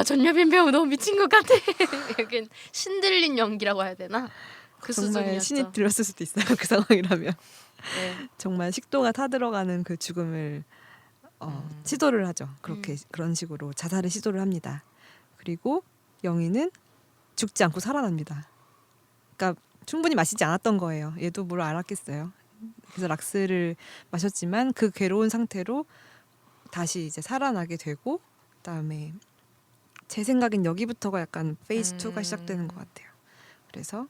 전여빈 배우 너무 미친 것 같아. 여긴 신들린 연기라고 해야 되나? 그 정말 수준이었죠. 신이 들렸을 수도 있어요. 그 상황이라면. 네. 정말 식도가 타들어가는 그 죽음을 시도를 하죠. 그렇게 그런 식으로 자살을 시도를 합니다. 그리고 영희는 죽지 않고 살아납니다. 그러니까 충분히 마시지 않았던 거예요. 얘도 뭘 알았겠어요. 그래서 락스를 마셨지만 그 괴로운 상태로 다시 이제 살아나게 되고 그다음에 제 생각엔 여기부터가 약간 페이즈 2가 시작되는 것 같아요. 그래서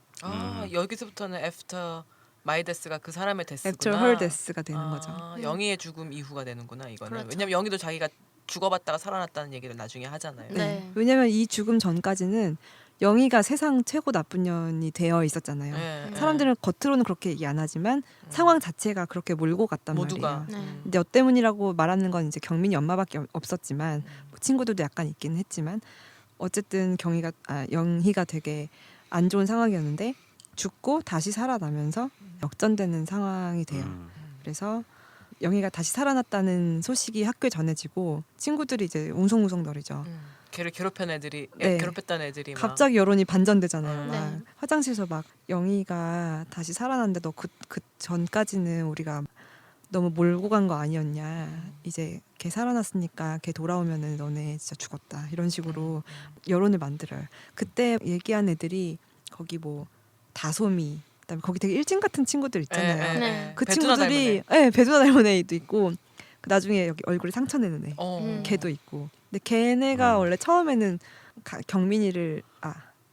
여기서부터는 애프터 마이 데스가 그 사람의 데스구나. After her death가 되는 거죠. 영희의 죽음 이후가 되는구나 이거는. 그렇죠. 왜냐면 영희도 자기가 죽어봤다가 살아났다는 얘기를 나중에 하잖아요. 네. 왜냐면 이 죽음 전까지는 영희가 세상 최고 나쁜 년이 되어 있었잖아요. 네, 사람들은 겉으로는 그렇게 얘기 안 하지만 상황 자체가 그렇게 몰고 갔단 모두가. 말이에요. 네. 근데 너 때문이라고 말하는 건 이제 경민이 엄마밖에 없었지만 뭐 친구들도 약간 있기는 했지만 어쨌든 영희가 되게 안 좋은 상황이었는데 죽고 다시 살아나면서 역전되는 상황이 돼요. 그래서 영희가 다시 살아났다는 소식이 학교에 전해지고 친구들이 이제 웅성웅성거리죠. 걔를 괴롭혔던 애들이 네. 괴롭혔던 애들이 막 갑자기 여론이 반전되잖아요. 네. 막 화장실에서 막 영희가 다시 살아났는데 너 그 전까지는 우리가 너무 몰고 간 거 아니었냐. 이제 걔 살아났으니까 걔 돌아오면은 너네 진짜 죽었다. 이런 식으로 여론을 만들어요. 그때 얘기한 애들이 거기 뭐 다솜이, 그다음에 거기 되게 일진 같은 친구들 있잖아요. 네. 그 배두나 친구들이 배두나 닮은 애도 있고 그 나중에 여기 얼굴에 상처 내는 애 걔도 있고. 근데 걔네가 원래 처음에는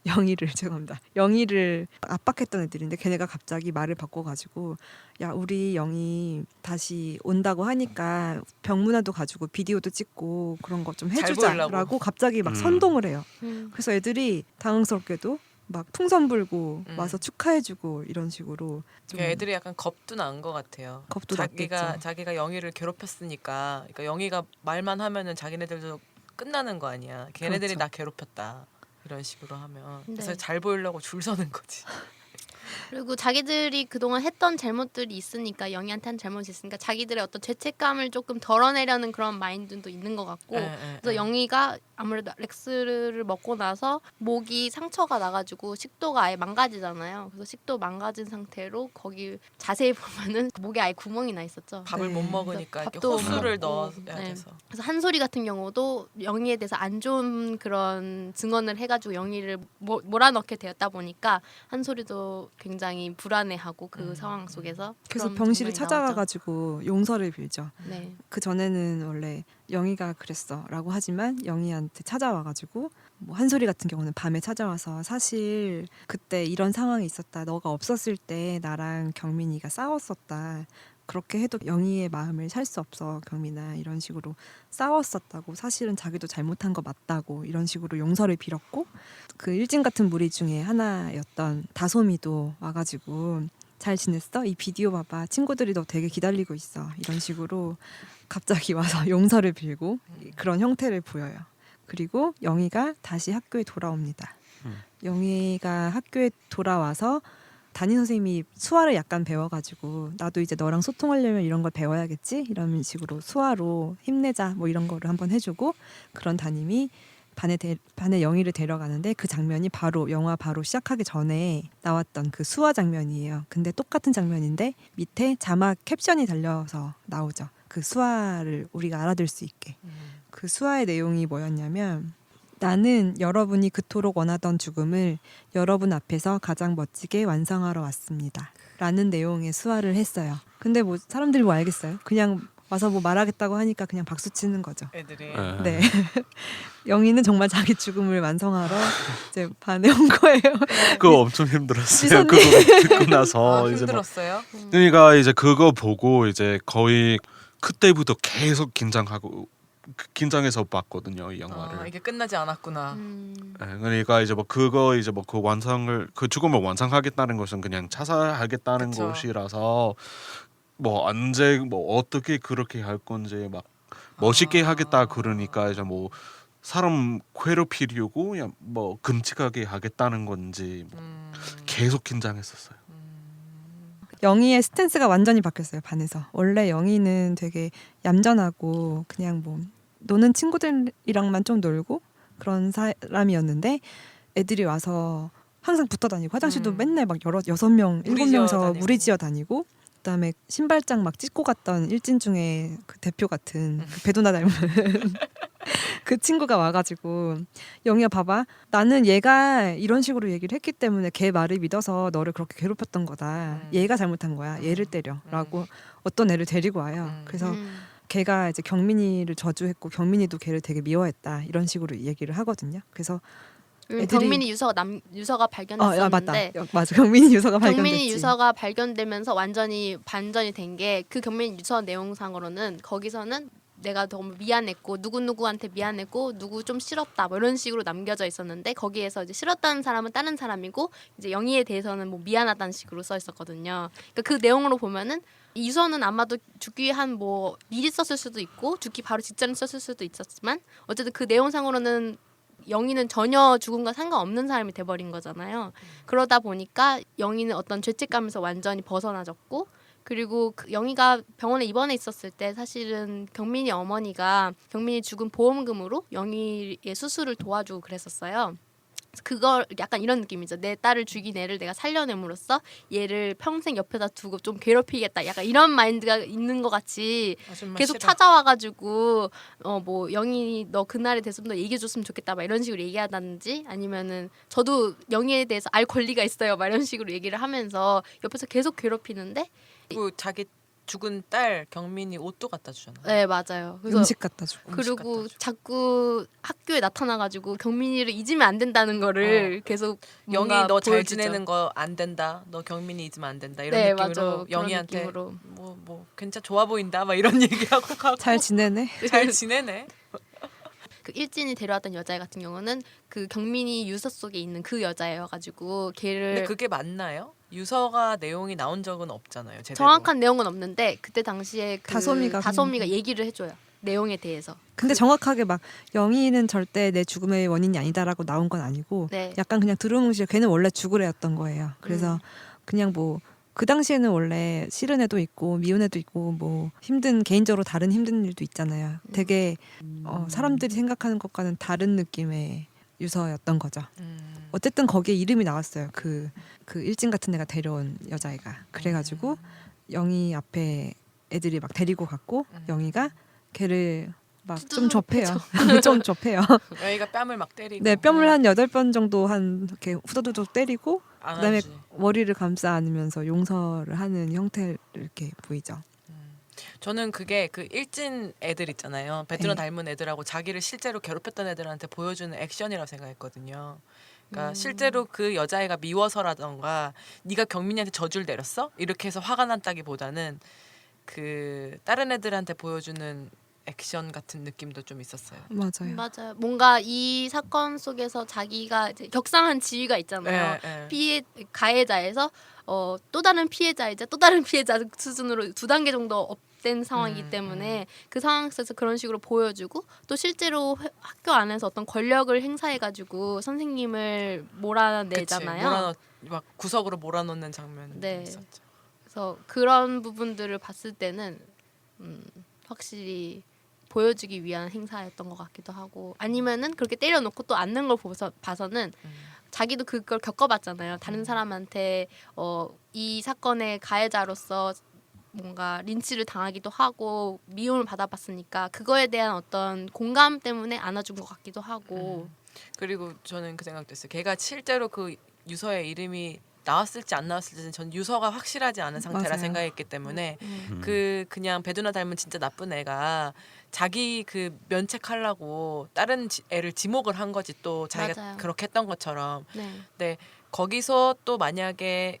영희를 죄송합니다. 영희를 압박했던 애들인데 걔네가 갑자기 말을 바꿔가지고 야 우리 영희 다시 온다고 하니까 병문안도 가지고 비디오도 찍고 그런 거 좀 잘 해주자라고 보이려고. 갑자기 막 선동을 해요. 음. 그래서 애들이 당황스럽게도 막 풍선 불고 음. 와서 축하해주고 이런 식으로 좀 그러니까 애들이 약간 겁도 난 것 같아요. 겁도 났겠죠. 자기가 영희를 괴롭혔으니까, 그러니까 영희가 말만 하면은 자기네들도 끝나는 거 아니야. 걔네들이 그렇죠. 나 괴롭혔다 이런 식으로 하면 그래서 네. 잘 보이려고 줄 서는 거지. 그리고 자기들이 그동안 했던 잘못들이 있으니까 영희한테 한 잘못이 있으니까 자기들의 어떤 죄책감을 조금 덜어내려는 그런 마인드도 있는 것 같고 그래서 영희가 아무래도 렉스를 먹고 나서 목이 상처가 나가지고 식도가 아예 망가지잖아요. 그래서 식도 망가진 상태로 거기 자세히 보면은 목에 아예 구멍이 나 있었죠. 밥을 네. 못 먹으니까 이렇게 밥도 호수를 못 먹고. 넣어야 네. 돼서. 그래서 한솔이 같은 경우도 영희에 대해서 안 좋은 그런 증언을 해가지고 영희를 몰아넣게 되었다 보니까 한솔이도 굉장히 불안해하고 그 상황 속에서 그래서 그런 병실에 장면이 찾아가가지고 용서를 빌죠. 나오죠. 네. 그 전에는 원래 영희가 그랬어라고 하지만 영희한테 찾아와가지고 뭐 한솔이 같은 경우는 밤에 찾아와서 사실 그때 이런 상황이 있었다. 너가 없었을 때 나랑 경민이가 싸웠었다. 그렇게 해도 영희의 마음을 살 수 없어 경민아 이런 식으로 싸웠었다고 사실은 자기도 잘못한 거 맞다고 이런 식으로 용서를 빌었고 그 일진 같은 무리 중에 하나였던 다솜이도 와가지고 잘 지냈어? 이 비디오 봐봐. 친구들이 너 되게 기다리고 있어. 이런 식으로 갑자기 와서 용서를 빌고 그런 형태를 보여요. 그리고 영희가 다시 학교에 돌아옵니다. 영희가 학교에 돌아와서 담임 선생님이 수화를 약간 배워가지고 나도 이제 너랑 소통하려면 이런 걸 배워야겠지? 이런 식으로 수화로 힘내자 뭐 이런 거를 한번 해주고 그런 담임이 반에 영희를 데려가는데 그 장면이 바로 영화 바로 시작하기 전에 나왔던 그 수화 장면이에요. 근데 똑같은 장면인데 밑에 자막 캡션이 달려서 나오죠. 그 수화를 우리가 알아들 수 있게. 그 수화의 내용이 뭐였냐면 나는 여러분이 그토록 원하던 죽음을 여러분 앞에서 가장 멋지게 완성하러 왔습니다. 라는 내용의 수화를 했어요. 근데 뭐 사람들이 뭐 알겠어요? 그냥 와서 뭐 말하겠다고 하니까 그냥 박수 치는 거죠. 애들이 네. 영희는 정말 자기 죽음을 완성하러 이제 반에 온 거예요. 그거 엄청 힘들었어요. 미선님. 그거 듣고 나서 이제 막 힘들었어요? 그러니까 이제 그거 보고 이제 거의 그때부터 계속 긴장해서 봤거든요 이 영화를. 이게 끝나지 않았구나. 네, 그러니까 이제 뭐 그거 이제 뭐 그 완성을 그 죽음을 완성하겠다는 것은 그냥 자살하겠다는 그쵸. 것이라서 뭐 언제 뭐 어떻게 그렇게 할 건지 막 멋있게 하겠다 그러니까 이제 뭐 사람 괴롭히려고 그냥 뭐 끔찍하게 하겠다는 건지 뭐 계속 긴장했었어요. 영희의 스탠스가 완전히 바뀌었어요. 반에서. 원래 영희는 되게 얌전하고 그냥 뭐 노는 친구들이랑만 좀 놀고 그런 사람이었는데 애들이 와서 항상 붙어 다니고 화장실도 맨날 막 6명, 무리지어 7명이서 다니고. 무리지어 다니고 그다음에 신발장 막 찢고 갔던 일진 중에 그 대표 같은 그 배두나 닮은 그 친구가 와가지고 영희야 봐봐 나는 얘가 이런 식으로 얘기를 했기 때문에 걔 말을 믿어서 너를 그렇게 괴롭혔던 거다. 얘가 잘못한 거야. 얘를 때려라고 어떤 애를 데리고 와요. 그래서 걔가 이제 경민이를 저주했고 경민이도 걔를 되게 미워했다 이런 식으로 얘기를 하거든요. 그래서 경민이 유서가 발견됐었는데 맞아 경민이 유서가 발견됐지. 경민이 유서가 발견되면서 완전히 반전이 된 게 그 경민이 유서 내용상으로는 거기서는 내가 너무 미안했고 누구누구한테 미안했고 누구 좀 싫었다 뭐 이런 식으로 남겨져 있었는데 거기에서 이제 싫었다는 사람은 다른 사람이고 이제 영희에 대해서는 뭐 미안하다는 식으로 써 있었거든요. 그러니까 그 내용으로 보면은 이 유서는 아마도 죽기 한 뭐 미리 썼을 수도 있고 죽기 바로 직전에 썼을 수도 있었지만 어쨌든 그 내용상으로는 영희는 전혀 죽음과 상관없는 사람이 돼버린 거잖아요. 그러다 보니까 영희는 어떤 죄책감에서 완전히 벗어나졌고 그리고 그 영희가 병원에 입원해 있었을 때 사실은 경민이 어머니가 경민이 죽은 보험금으로 영희의 수술을 도와주고 그랬었어요. 그걸 약간 이런 느낌이죠. 내 딸을 죽인 애를 내가 살려냄으로써 얘를 평생 옆에다 두고 좀 괴롭히겠다. 약간 이런 마인드가 있는 것 같이 아줌마 계속 싫어. 찾아와가지고 뭐 영희 너 그날에 대해서 좀 더 얘기해줬으면 좋겠다. 막 이런 식으로 얘기하다든지 아니면은 저도 영희에 대해서 알 권리가 있어요. 막 이런 식으로 얘기를 하면서 옆에서 계속 괴롭히는데 그리고 자기 죽은 딸 경민이 옷도 갖다 주잖아. 네 맞아요. 그래서 음식 갖다 주고. 음식 그리고 갖다 주고. 자꾸 학교에 나타나가지고 경민이를 잊으면 안 된다는 거를 계속 영희 뭔가 너 잘 보여주죠. 지내는 거 안 된다. 너 경민이 잊으면 안 된다. 이런 네, 느낌으로 맞아. 그런 영희한테 느낌으로. 뭐 괜찮 좋아 보인다. 막 이런 얘기하고 가고 잘 지내네. 잘 지내네. 그 일진이 데려왔던 여자 같은 경우는 그 경민이 유서 속에 있는 그 여자여가지고 근데 걔를 그게 맞나요? 유서가 내용이 나온 적은 없잖아요. 제대로. 정확한 내용은 없는데 그때 당시에 그 다솜이가 다솜이가 그냥- 얘기를 해줘요. 내용에 대해서. 근데 정확하게 막 영희는 절대 내 죽음의 원인이 아니다라고 나온 건 아니고 네. 약간 그냥 두루뭉실 걔는 원래 죽을 애였던 거예요. 그래서 그냥 뭐 그 당시에는 원래 싫은 애도 있고 미운 애도 있고 뭐 힘든 개인적으로 다른 힘든 일도 있잖아요. 되게 사람들이 생각하는 것과는 다른 느낌의 유서였던 거죠. 어쨌든 거기에 이름이 나왔어요. 그 일진 같은 애가 데려온 여자애가. 그래가지고 영희 앞에 애들이 막 데리고 갔고 영희가 걔를 막 좀 접해요. 좀 접해요. 여기가 뺨을 막 때리고. 네, 뺨을 한 8번 정도 한 이렇게 후다두둑 때리고 그다음에 안아주지. 머리를 감싸 안으면서 용서를 하는 형태를 이렇게 보이죠. 저는 그게 그 일진 애들 있잖아요. 베드로 네. 닮은 애들하고 자기를 실제로 괴롭혔던 애들한테 보여주는 액션이라고 생각했거든요. 그러니까 실제로 그 여자애가 미워서라던가 네가 경민이한테 저주를 내렸어? 이렇게 해서 화가 났다기보다는 그 다른 애들한테 보여주는 액션 같은 느낌도 좀 있었어요. 맞아요. 맞아요. 뭔가 이 사건 속에서 자기가 이제 격상한 지위가 있잖아요. 예, 예. 피해 가해자에서 또 다른 피해자이자 또 다른 피해자 수준으로 2단계 정도 업된 상황이기 때문에 그 상황 속에서 그런 식으로 보여주고 또 실제로 학교 안에서 어떤 권력을 행사해가지고 선생님을 몰아내잖아요. 막 구석으로 몰아넣는 장면도 네. 있었죠. 그래서 그런 부분들을 봤을 때는 확실히 보여주기 위한 행사였던 것 같기도 하고 아니면은 그렇게 때려놓고 또 앉는 걸 봐서는 자기도 그걸 겪어봤잖아요. 다른 사람한테 이 사건의 가해자로서 뭔가 린치를 당하기도 하고 미움을 받아봤으니까 그거에 대한 어떤 공감 때문에 안아준 것 같기도 하고 그리고 저는 그 생각도 했어요. 걔가 실제로 그 유서의 이름이 나왔을지 안 나왔을지는 전 유서가 확실하지 않은 상태라 맞아요. 생각했기 때문에 그냥 배두나 닮은 진짜 나쁜 애가 자기 그 면책하려고 다른 애를 지목을 한 거지 또 자기가 맞아요. 그렇게 했던 것처럼. 네. 근데 거기서 또 만약에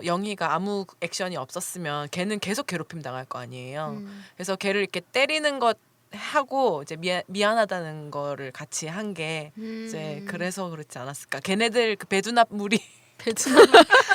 영희가 아무 액션이 없었으면 걔는 계속 괴롭힘 당할 거 아니에요. 그래서 걔를 이렇게 때리는 것 하고 이제 미안하다는 거를 같이 한 게 이제 그래서 그렇지 않았을까. 걔네들 그 배두나 물이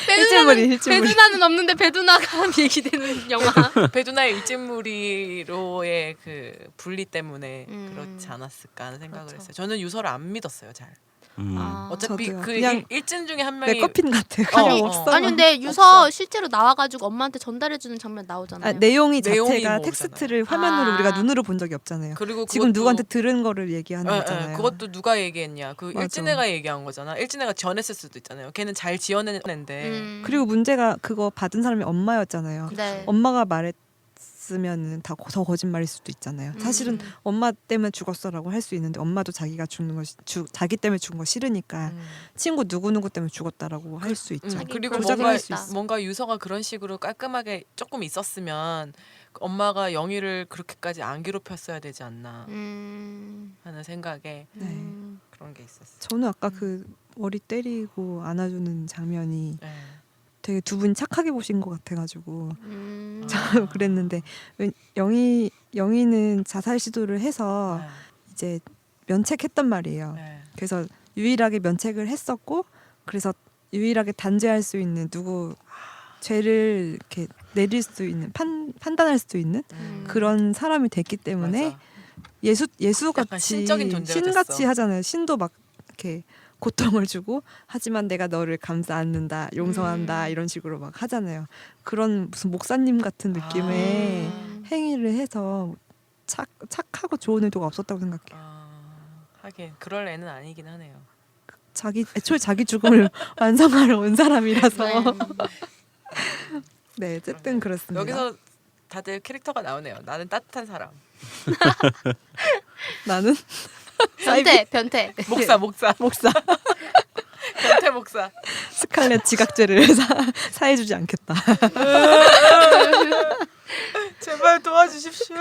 일진물이 배두나는 없는데 배두나가 얘기되는 영화. 배두나의 일진무리로의 그 분리 때문에 그렇지 않았을까 하는 생각을 그렇죠. 했어요. 저는 유서를 안 믿었어요, 잘. 아. 어차피 저도요. 그 그냥 일진 중에 한 명이 메커핀 같아. 그냥 아니, 없어. 아니 근데 유서 실제로 나와가지고 엄마한테 전달해주는 장면 나오잖아요. 내용이 내용이 자체가 모르잖아요. 텍스트를 화면으로 아. 우리가 눈으로 본 적이 없잖아요. 그리고 지금 그것도- 누구한테 들은 거를 얘기하는 예, 거잖아요. 예, 그것도 누가 얘기했냐? 그 맞아. 일진애가 얘기한 거잖아. 일진애가 지어냈을 수도 있잖아요. 걔는 잘 지어낸 애인데. 그리고 문제가 그거 받은 사람이 엄마였잖아요. 네. 엄마가 말했으면은 더 거짓말일 수도 있잖아요. 사실은 엄마 때문에 죽었어라고 할 수 있는데 엄마도 자기가 죽는 거 자기 때문에 죽은 거 싫으니까 친구 누구 때문에 죽었다라고 할 수 있죠. 하긴 그리고 그럴 조작을 수가 할 수 있다. 있어. 뭔가 유서가 그런 식으로 깔끔하게 조금 있었으면 엄마가 영희를 그렇게까지 안 괴롭혔어야 되지 않나 하는 생각에 네. 그런 게 있었어요. 저는 아까 그 머리 때리고 안아주는 장면이 네. 되게 두 분이 착하게 보신 것 같아가지고 음. 그랬는데 영희는 자살 시도를 해서 네. 이제 면책했단 말이에요. 네. 그래서 유일하게 면책을 했었고 그래서 유일하게 단죄할 수 있는 죄를 이렇게 내릴 수 있는 판단할 수 있는 그런 사람이 됐기 때문에 맞아. 예수같이 약간 신적인 존재가 신같이 됐어. 하잖아요. 신도 막 이렇게 고통을 주고 하지만 내가 너를 감싸 안는다 용서한다 이런 식으로 막 하잖아요. 그런 무슨 목사님 같은 느낌의 행위를 해서 착하고 좋은 의도가 없었다고 생각해요. 하긴 그럴 애는 아니긴 하네요. 애초에 자기 죽음을 완성하러 온 사람이라서 네. 네 어쨌든 그렇습니다. 여기서 다들 캐릭터가 나오네요. 나는 따뜻한 사람. 나는 변태. 목사 목사 변태 목사. 스칼렛 지각제를 사해주지 않겠다. 제발 도와주십시오.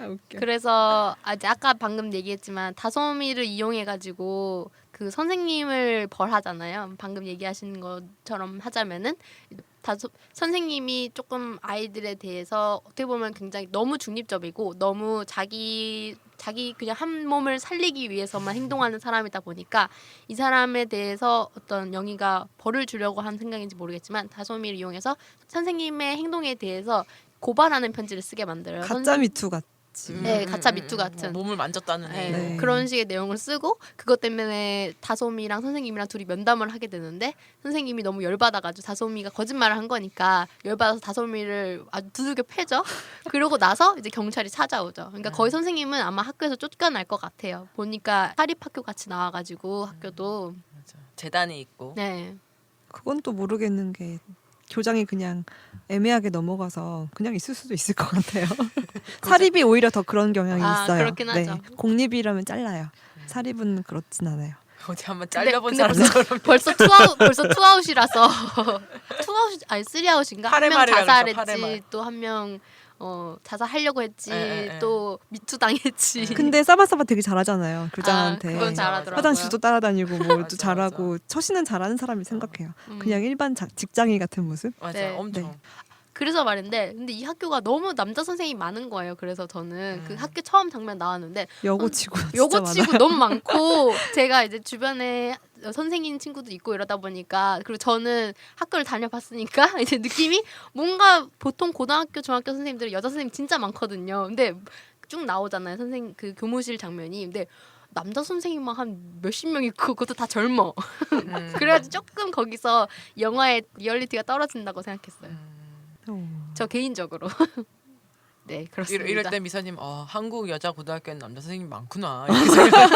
아, 웃겨. 그래서 아까 방금 얘기했지만 다솜이를 이용해 가지고 그 선생님을 벌하잖아요. 방금 얘기하신 것처럼 하자면은 선생님이 조금 아이들에 대해서 어떻게 보면 굉장히 너무 중립적이고 너무 자기 그냥 한 몸을 살리기 위해서만 행동하는 사람이다 보니까 이 사람에 대해서 어떤 영희가 벌을 주려고 한 생각인지 모르겠지만 다솜이를 이용해서 선생님의 행동에 대해서 고발하는 편지를 쓰게 만들어요. 가짜 미투 같지. 네, 가짜 미투 같은. 몸을 만졌다는 네, 네. 그런 식의 내용을 쓰고 그것 때문에 다솜이랑 선생님이랑 둘이 면담을 하게 되는데 선생님이 너무 열받아가지고 다솜이가 거짓말을 한 거니까 열받아서 다솜이를 아주 두들겨 패죠. 그러고 나서 이제 경찰이 찾아오죠. 그러니까 거의 선생님은 아마 학교에서 쫓겨날 것 같아요. 보니까 사립학교 같이 나와가지고 학교도 맞아. 재단이 있고. 네. 그건 또 모르겠는 게 교장이 그냥 애매하게 넘어가서 그냥 있을 수도 있을 것 같아요. 사립이 오히려 더 그런 경향이 있어요. 그렇긴 하죠. 공립이라면 잘라요. 사립은 그렇진 않아요. 어디 한번 잘려본 근데 사람처럼. 벌써 투아웃이라서 투아웃 아니 쓰리아웃인가? 한 명 파레마리가 그랬어, 자살했지 파레말. 또 한 명 자살하려고 했지 에. 또 미투 당했지. 근데 사바사바 되게 잘하잖아요. 교장한테. 그건 잘하더라고요. 화장실도 따라다니고 뭐도 맞아, 잘하고 처신은 잘하는 사람이 생각해요. 음. 그냥 일반 직장인 같은 모습. 맞아, 네. 엄청. 네. 그래서 말인데 근데 이 학교가 너무 남자 선생님이 많은 거예요. 그래서 저는 그 학교 처음 장면 나왔는데 여고치고 진짜 요거치고 많아요. 너무 많고 제가 이제 주변에 선생님 친구도 있고 이러다 보니까 그리고 저는 학교를 다녀봤으니까 이제 느낌이 뭔가 보통 고등학교 중학교 선생님들은 여자 선생님 진짜 많거든요. 근데 쭉 나오잖아요. 선생 그 교무실 장면이. 근데 남자 선생님만 한 몇십 명 있고 그것도 다 젊어. 그래가지고 조금 거기서 영화의 리얼리티가 떨어진다고 생각했어요. 저 개인적으로. 네 그렇습니다. 이럴 때 미사님 한국 여자 고등학교엔 남자 선생님 많구나 이렇게 생각.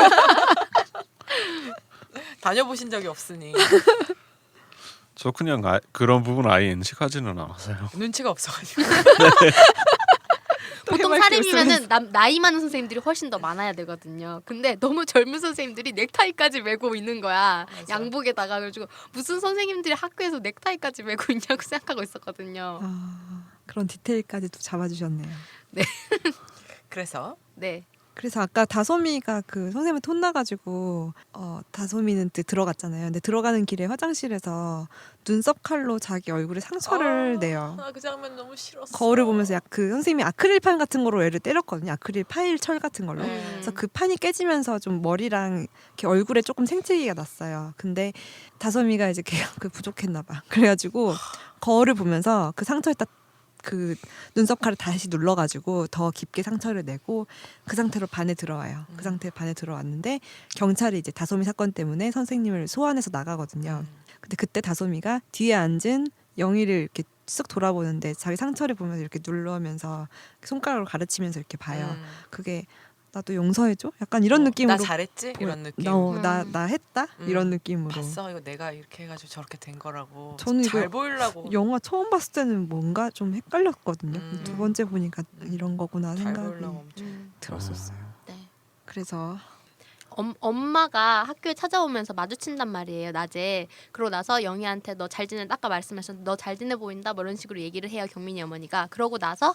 다녀보신 적이 없으니 저 그냥 그런 부분 아예 인식하지는 않았어요. 눈치가 없어가지고. 보통 해맑게 사립이면은 나이 많은 선생님들이 훨씬 더 많아야 되거든요. 근데 너무 젊은 선생님들이 넥타이까지 메고 있는 거야. 맞아. 양복에다가 그래가지고 무슨 선생님들이 학교에서 넥타이까지 메고 있냐고 생각하고 있었거든요. 그런 디테일까지도 잡아주셨네요. 그래서 네. 그래서 아까 다솜이가 그 선생님한테 혼나가지고 다솜이는 들어갔잖아요. 근데 들어가는 길에 화장실에서 눈썹 칼로 자기 얼굴에 상처를 내요. 그 장면 너무 싫었어. 거울을 보면서 그 선생님이 아크릴판 같은 거로 애를 때렸거든요. 아크릴 파일 철 같은 걸로. 그래서 그 판이 깨지면서 좀 머리랑 이렇게 얼굴에 조금 생채기가 났어요. 근데 다솜이가 이제 그 부족했나 봐. 그래가지고 거울을 보면서 그 상처에 딱 그 눈썹 칼을 다시 눌러가지고 더 깊게 상처를 내고 그 상태로 반에 들어와요. 그 상태에 반에 들어왔는데 경찰이 이제 다솜이 사건 때문에 선생님을 소환해서 나가거든요. 근데 그때 다솜이가 뒤에 앉은 영희를 이렇게 쓱 돌아보는데 자기 상처를 보면서 이렇게 누르면서 손가락으로 가르치면서 이렇게 봐요. 그게 나도 용서해줘? 약간 이런 느낌으로 나 잘했지? 이런 느낌. 나 했다? 이런 느낌으로. 봤어? 이거 내가 이렇게 해가지고 저렇게 된 거라고. 저는 잘 이거 보이려고. 영화 처음 봤을 때는 뭔가 좀 헷갈렸거든요. 음. 두 번째 보니까 이런 거구나 잘 생각이 보이려고 엄청. 들었었어요. 네. 그래서 엄마가 학교에 찾아오면서 마주친단 말이에요. 낮에. 그러고 나서 영희한테 너 잘 지내? 아까 말씀하셨는데 너 잘 지내 보인다? 뭐 이런 식으로 얘기를 해요. 경민이 어머니가. 그러고 나서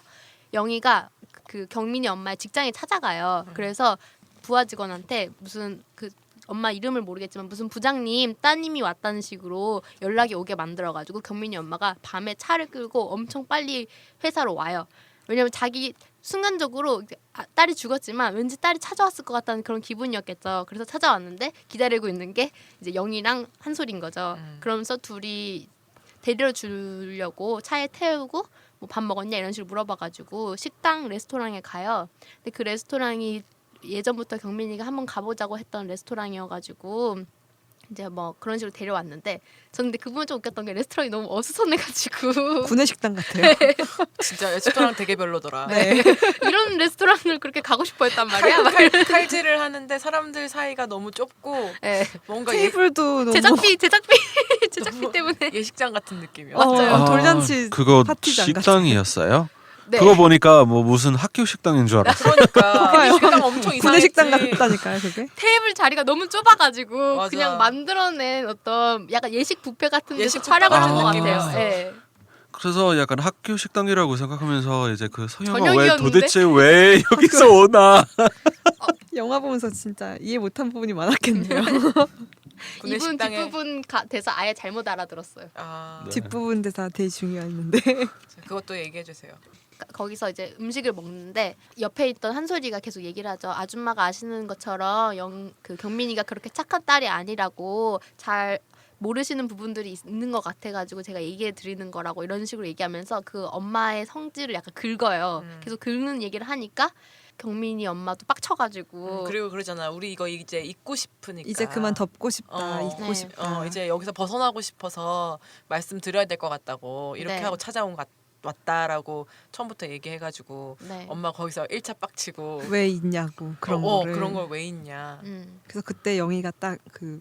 영희가 그 경민이 엄마의 직장에 찾아가요. 그래서 부하 직원한테 무슨 그 엄마 이름을 모르겠지만 무슨 부장님 따님이 왔다는 식으로 연락이 오게 만들어가지고 경민이 엄마가 밤에 차를 끌고 엄청 빨리 회사로 와요. 왜냐면 자기 순간적으로 딸이 죽었지만 왠지 딸이 찾아왔을 것 같다는 그런 기분이었겠죠. 그래서 찾아왔는데 기다리고 있는 게 이제 영희랑 한솔인 거죠. 그러면서 둘이 데려 주려고 차에 태우고 뭐 밥 먹었냐 이런 식으로 물어봐가지고 식당 레스토랑에 가요. 근데 그 레스토랑이 예전부터 경민이가 한번 가보자고 했던 레스토랑이어가지고 이제 뭐 그런 식으로 데려왔는데 저는 근데 그분은 좀 웃겼던 게 레스토랑이 너무 어수선해가지고 구내식당 같아요. 진짜 레스토랑 되게 별로더라. 네. 이런 레스토랑을 그렇게 가고 싶어했단 말이야. 막 칼질을 하는데 사람들 사이가 너무 좁고 예. 뭔가 테이블도 너무 제작비 너무 때문에 예식장 같은 느낌이야. 맞아요. 돌잔치 그거 파티장 식당이었어요? 네. 그거 보니까 뭐 무슨 학교 식당인 줄 알았어. 그러니까 식당 엄청 이상했지. 구내식당 같다니까요, 그게. 테이블 자리가 너무 좁아가지고 맞아. 그냥 만들어낸 어떤 약간 예식 뷔페 같은 데서 예식 뷔페 촬영을 한 같은 것 같아요. 느낌이었어. 예. 그래서 약간 학교 식당이라고 생각하면서 이제 그 서영아 왜 저녁이었는데? 도대체 왜 여기서 오나? 영화 보면서 진짜 이해 못한 부분이 많았겠네요. 군내 이분 식당에 뒷부분 대사 아예 잘못 알아들었어요. 아, 네. 뒷부분 대사 되게 중요했는데. 그것도 얘기해 주세요. 거기서 이제 음식을 먹는데 옆에 있던 한솔이가 계속 얘기를 하죠. 아줌마가 아시는 것처럼 그 경민이가 그렇게 착한 딸이 아니라고 잘 모르시는 부분들이 있는 것 같아가지고 제가 얘기해 드리는 거라고 이런 식으로 얘기하면서 그 엄마의 성질을 약간 긁어요. 계속 긁는 얘기를 하니까 경민이 엄마도 빡쳐가지고 그리고 그러잖아. 우리 이거 이제 잊고 싶으니까. 이제 그만 덮고 싶다. 어. 잊고 네. 싶다. 이제 여기서 벗어나고 싶어서 말씀드려야 될 것 같다고 이렇게 네. 하고 찾아온 것 왔다라고 처음부터 얘기해가지고 네. 엄마 거기서 1차 빡치고 왜 있냐고 그런 거를. 그런 걸 왜 있냐. 그래서 그때 영희가 딱 그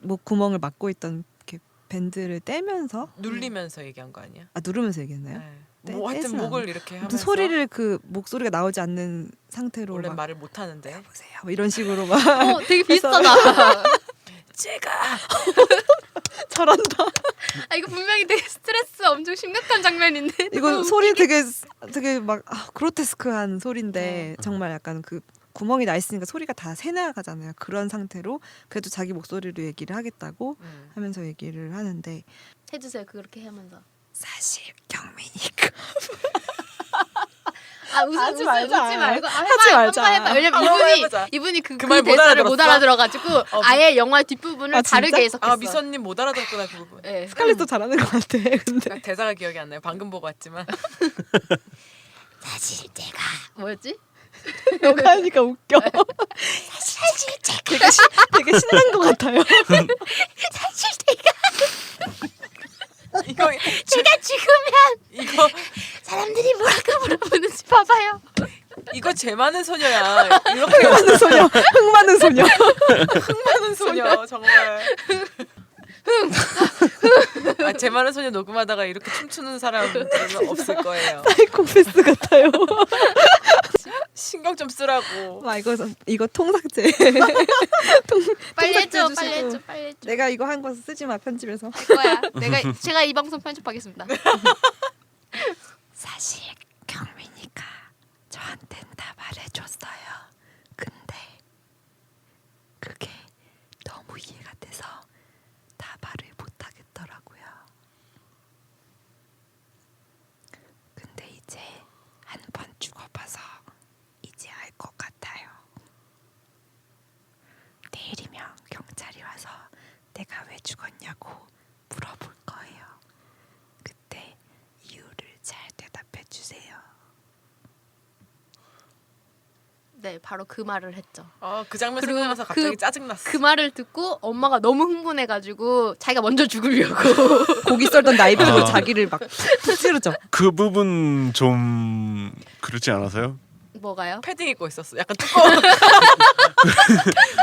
목 구멍을 막고 있던 이렇게 밴드를 떼면서 눌리면서 얘기한 거 아니야? 누르면서 얘기했나요? 네. 뭐 하여튼 떼진 목을 않아. 이렇게 아무튼 하면서 소리를 그 목소리가 나오지 않는 상태로 원래 막 말을 못 하는데 보세요 뭐 이런 식으로 막 되게 비슷하다. 제가 잘한다. 아, 이거 분명히 되게 스트레스 엄청 심각한 장면인데. 이거 너무 소리 되게 막 그로테스크한 소리인데 정말 약간 그 구멍이 나 있으니까 소리가 다 새나가잖아요. 그런 상태로 그래도 자기 목소리로 얘기를 하겠다고 하면서 얘기를 하는데 해주세요. 그렇게 하면서. 사실 경민이가 웃지 말고 하지 말자. 해봐. 왜냐면 한번 해보자. 이분이 그 그 말 못 대사를 못 알아들었어? 알아들어가지고 아예 영화 뒷부분을 아, 진짜? 다르게 해석했어. 아 미선님 못 알아들었구나 그 부분. 네. 스칼렛도 잘하는 것 같아. 근데 딱 대사가 기억이 안 나요. 방금 보고 왔지만 사실 제가 뭐였지? 너가 하니까 웃겨. 사실 제가 되게 신난 것 같아요. 사실 제가 이거 제가 죽으면 이거 사람들이 뭐라고 물어보는지 봐봐요. 이거 죄 많은 소녀야. 이렇게 많은 소녀, 흥 많은 소녀. 많은 소녀 정말. 죄 많은 소녀 녹음하다가 이렇게 춤추는 사람들은 없을 거예요. 사이코패스 같아요. 신경 좀 쓰라고. 와 이거 통삭제. 빨리 해줘, 해주시고. 빨리 해줘, 빨리 해줘. 내가 이거 한 거 쓰지 마 편집해서. 할 거야. 제가 이 방송 편집하겠습니다. 사실 경민이가 저한텐 다 말해줬어요. 근데 그게 너무 이해가 돼서 다 말을 못하겠더라고요. 근데 이제 한 번 죽어봐서 이제 알 것 같아요. 내일이면 경찰이 와서 내가 왜 죽었냐고 물어볼 거예요. 그때 이유를 잘 대답해 주세요. 네, 바로 그 말을 했죠. 그 장면 그리고 생각나서 갑자기 그- 짜증났어. 그 말을 듣고 엄마가 너무 흥분해가지고 자기가 먼저 죽으려고. 고기 썰던 나이프로 아. 자기를 막 푹 찌르죠. 그 부분 좀 그렇지 않아서요? 뭐가요? 패딩 입고 있었어. 약간 두꺼운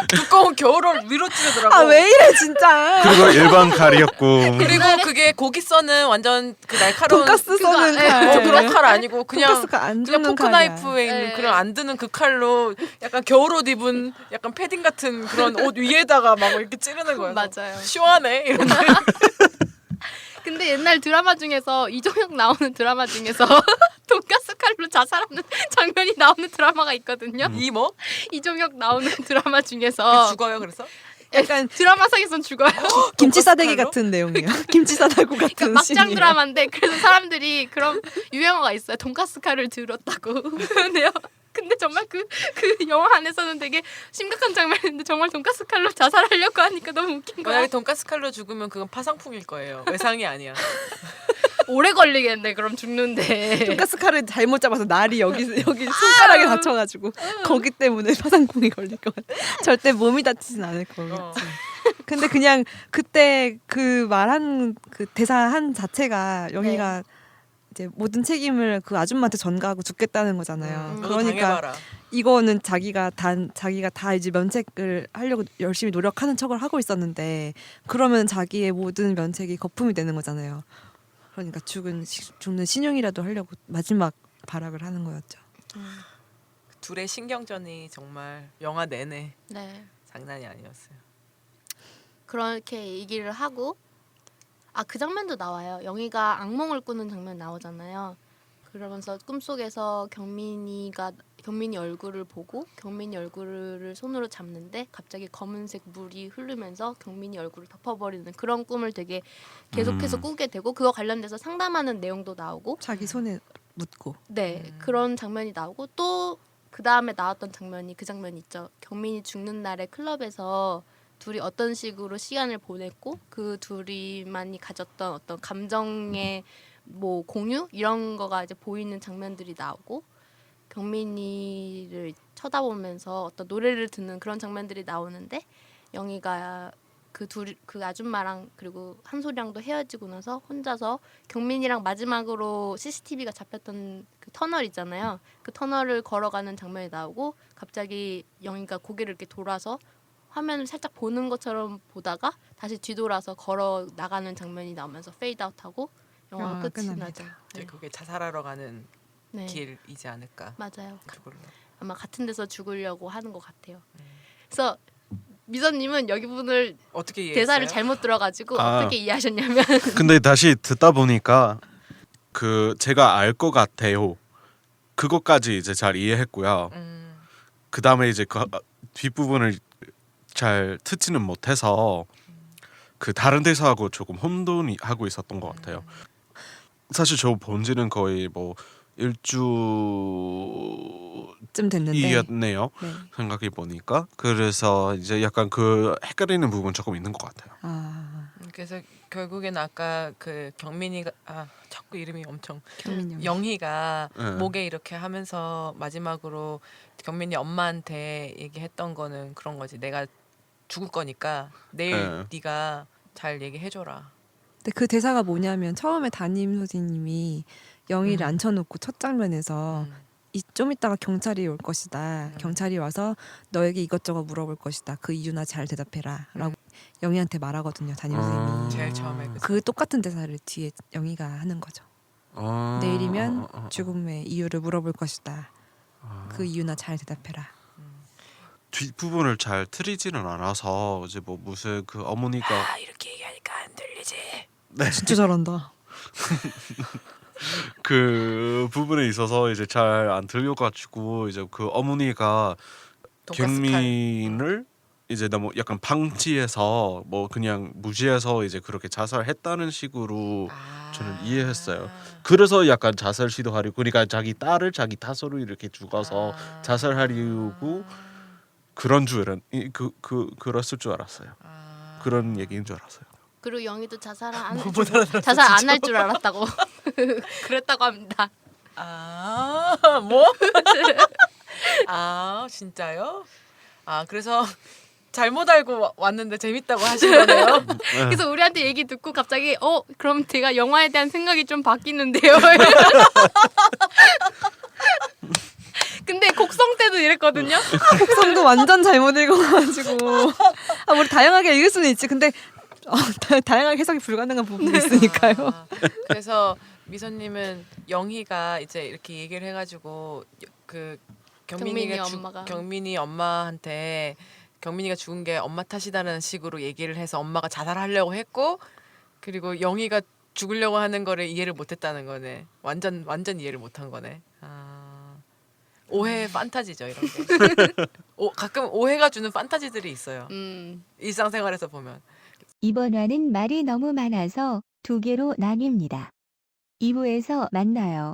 두꺼운 겨울옷 위로 찌르더라고. 아 왜 이래 진짜. 그리고 일반 칼이었고 그리고 그게 고기 써는 완전 그 날카로운 돈가스 써는 그거, 칼. 그런 칼 아니고 그냥 돈가스가 안 그냥 주는 포크 칼이야. 나이프에 있는 네. 그런 안 드는 그 칼로 약간 겨울옷 입은 약간 패딩 같은 그런 옷 위에다가 막 이렇게 찌르는 거예요. 맞아요. 시원하네 이런. 근데 옛날 드라마 중에서 이종혁 나오는 드라마 중에서 돈가스 칼로 자살하는 장면이 나오는 드라마가 있거든요. 이모 이종혁 나오는 드라마 중에서 죽어요. 그래서 약간 드라마상에선 죽어요. 김치 싸대기 칼로? 같은 내용이에요. 김치 싸다구 같은 그러니까 막장 씬이에요. 드라마인데 그래서 사람들이 그런 유행어가 있어요. 돈가스 칼을 들었다고. 근데요. 근데 정말 그 영화 안에서는 되게 심각한 장면인데 정말 돈가스 칼로 자살하려고 하니까 너무 웃긴 거야. 만약에 돈가스 칼로 죽으면 그건 파상풍일 거예요. 외상이 아니야. 오래 걸리겠네. 그럼 죽는데. 돈가스 칼을 잘못 잡아서 날이 여기 손가락에 다쳐가지고 거기 때문에 파상풍이 걸릴 것 같아. 절대 몸이 다치진 않을 거겠지. 근데 그냥 그때 그 말한 그 대사 한 자체가 영희가 이제 모든 책임을 그 아줌마한테 전가하고 죽겠다는 거잖아요. 너도 그러니까 당해봐라. 이거는 자기가 다 이제 면책을 하려고 열심히 노력하는 척을 하고 있었는데 그러면 자기의 모든 면책이 거품이 되는 거잖아요. 그러니까 죽는 신용이라도 하려고 마지막 발악을 하는 거였죠. 둘의 신경전이 정말 영화 내내 네. 장난이 아니었어요. 그렇게 얘기를 하고 그 장면도 나와요. 영희가 악몽을 꾸는 장면 나오잖아요. 그러면서 꿈속에서 경민이 얼굴을 보고 경민이 얼굴을 손으로 잡는데 갑자기 검은색 물이 흐르면서 경민이 얼굴을 덮어버리는 그런 꿈을 되게 계속해서 꾸게 되고 그거 관련돼서 상담하는 내용도 나오고 자기 손에 묻고. 네 그런 장면이 나오고 또 그 다음에 나왔던 장면이 그 장면 있죠. 경민이 죽는 날에 클럽에서 둘이 어떤 식으로 시간을 보냈고 그 둘이만이 가졌던 어떤 감정의 뭐 공유 이런 거가 이제 보이는 장면들이 나오고 경민이를 쳐다보면서 어떤 노래를 듣는 그런 장면들이 나오는데 영희가 그 아줌마랑 그리고 한솔이랑도 헤어지고 나서 혼자서 경민이랑 마지막으로 CCTV가 잡혔던 그 터널 있잖아요. 그 터널을 걸어가는 장면이 나오고 갑자기 영희가 고개를 이렇게 돌아서 화면을 살짝 보는 것처럼 보다가 다시 뒤돌아서 걸어 나가는 장면이 나오면서 페이드아웃하고 영화가 끝이 끝납니다. 나죠. 이제 그게 자살하러 가는 네. 길이지 않을까. 맞아요. 죽을래. 아마 같은 데서 죽으려고 하는 것 같아요. 그래서 미선님은 여기 분을 어떻게 이해했어요? 대사를 잘못 들어가지고 아. 어떻게 이해하셨냐면 근데 다시 듣다 보니까 그 제가 알 것 같아요. 그것까지 이제 잘 이해했고요. 그 다음에 이제 그 뒷부분을 잘 듣지는 못해서 그 다른 대사하고 조금 혼돈하고 있었던 것 같아요. 사실 저 본지는 거의 뭐 쯤 됐는데. 일주이었네요. 네. 생각해 보니까 그래서 이제 약간 그 헷갈리는 부분 조금 있는 것 같아요. 그래서 결국엔 아까 그 경민이가 자꾸 이름이 엄청 경민이 영희가 네. 목에 이렇게 하면서 마지막으로 경민이 엄마한테 얘기했던 거는 그런 거지. 내가 죽을 거니까 내일 네가 잘 얘기해줘라. 근데 그 대사가 뭐냐면 처음에 담임 선생님이 영희를 음. 앉혀놓고 첫 장면에서 좀 이따가 경찰이 올 것이다. 경찰이 와서 너에게 이것저것 물어볼 것이다. 그 이유나 잘 대답해라. 라고 영희한테 말하거든요. 담임 선생님이. 제일 처음에 그 똑같은 대사를 뒤에 영희가 하는 거죠. 내일이면 죽음의 이유를 물어볼 것이다. 그 이유나 잘 대답해라. 뒷부분을 잘 틀리지는 않아서 이제 뭐 무슨 그 어머니가 이렇게 얘기하니까 안 들리지. 진짜 잘한다. 그 부분에 있어서 이제 잘 안 들려가지고 이제 그 어머니가 경민을 이제 너무 약간 방치해서 뭐 그냥 무시해서 이제 그렇게 자살했다는 식으로 저는 이해했어요. 그래서 약간 자살 시도하려고 그러니까 자기 딸을 자기 탓으로 이렇게 죽어서 자살하려고 그런 줄은 그랬을 줄 알았어요. 그런 얘기인 줄 알았어요. 그리고 영희도 자살 안 할 줄 알았다고 그랬다고 합니다. 뭐? 진짜요? 그래서 잘못 알고 왔는데 재밌다고 하신 거네요. 그래서 우리한테 얘기 듣고 갑자기 그럼 제가 영화에 대한 생각이 좀 바뀌는데요. 근데 곡성 때도 이랬거든요. 곡성도 완전 잘못 읽어가지고 우리 다양하게 읽을 수는 있지. 근데 다양하게 해석이 불가능한 부분도 있으니까요. 그래서 미선님은 영희가 이제 이렇게 얘기를 해가지고 그 경민이 엄마한테 경민이가 죽은 게 엄마 탓이다라는 식으로 얘기를 해서 엄마가 자살하려고 했고 그리고 영희가 죽으려고 하는 거를 이해를 못했다는 거네. 완전 이해를 못한 거네. 오해 판타지죠 이런 게. 가끔 오해가 주는 판타지들이 있어요. 일상생활에서 보면. 이번 화는 말이 너무 많아서 2개로 나뉩니다. 2부에서 만나요.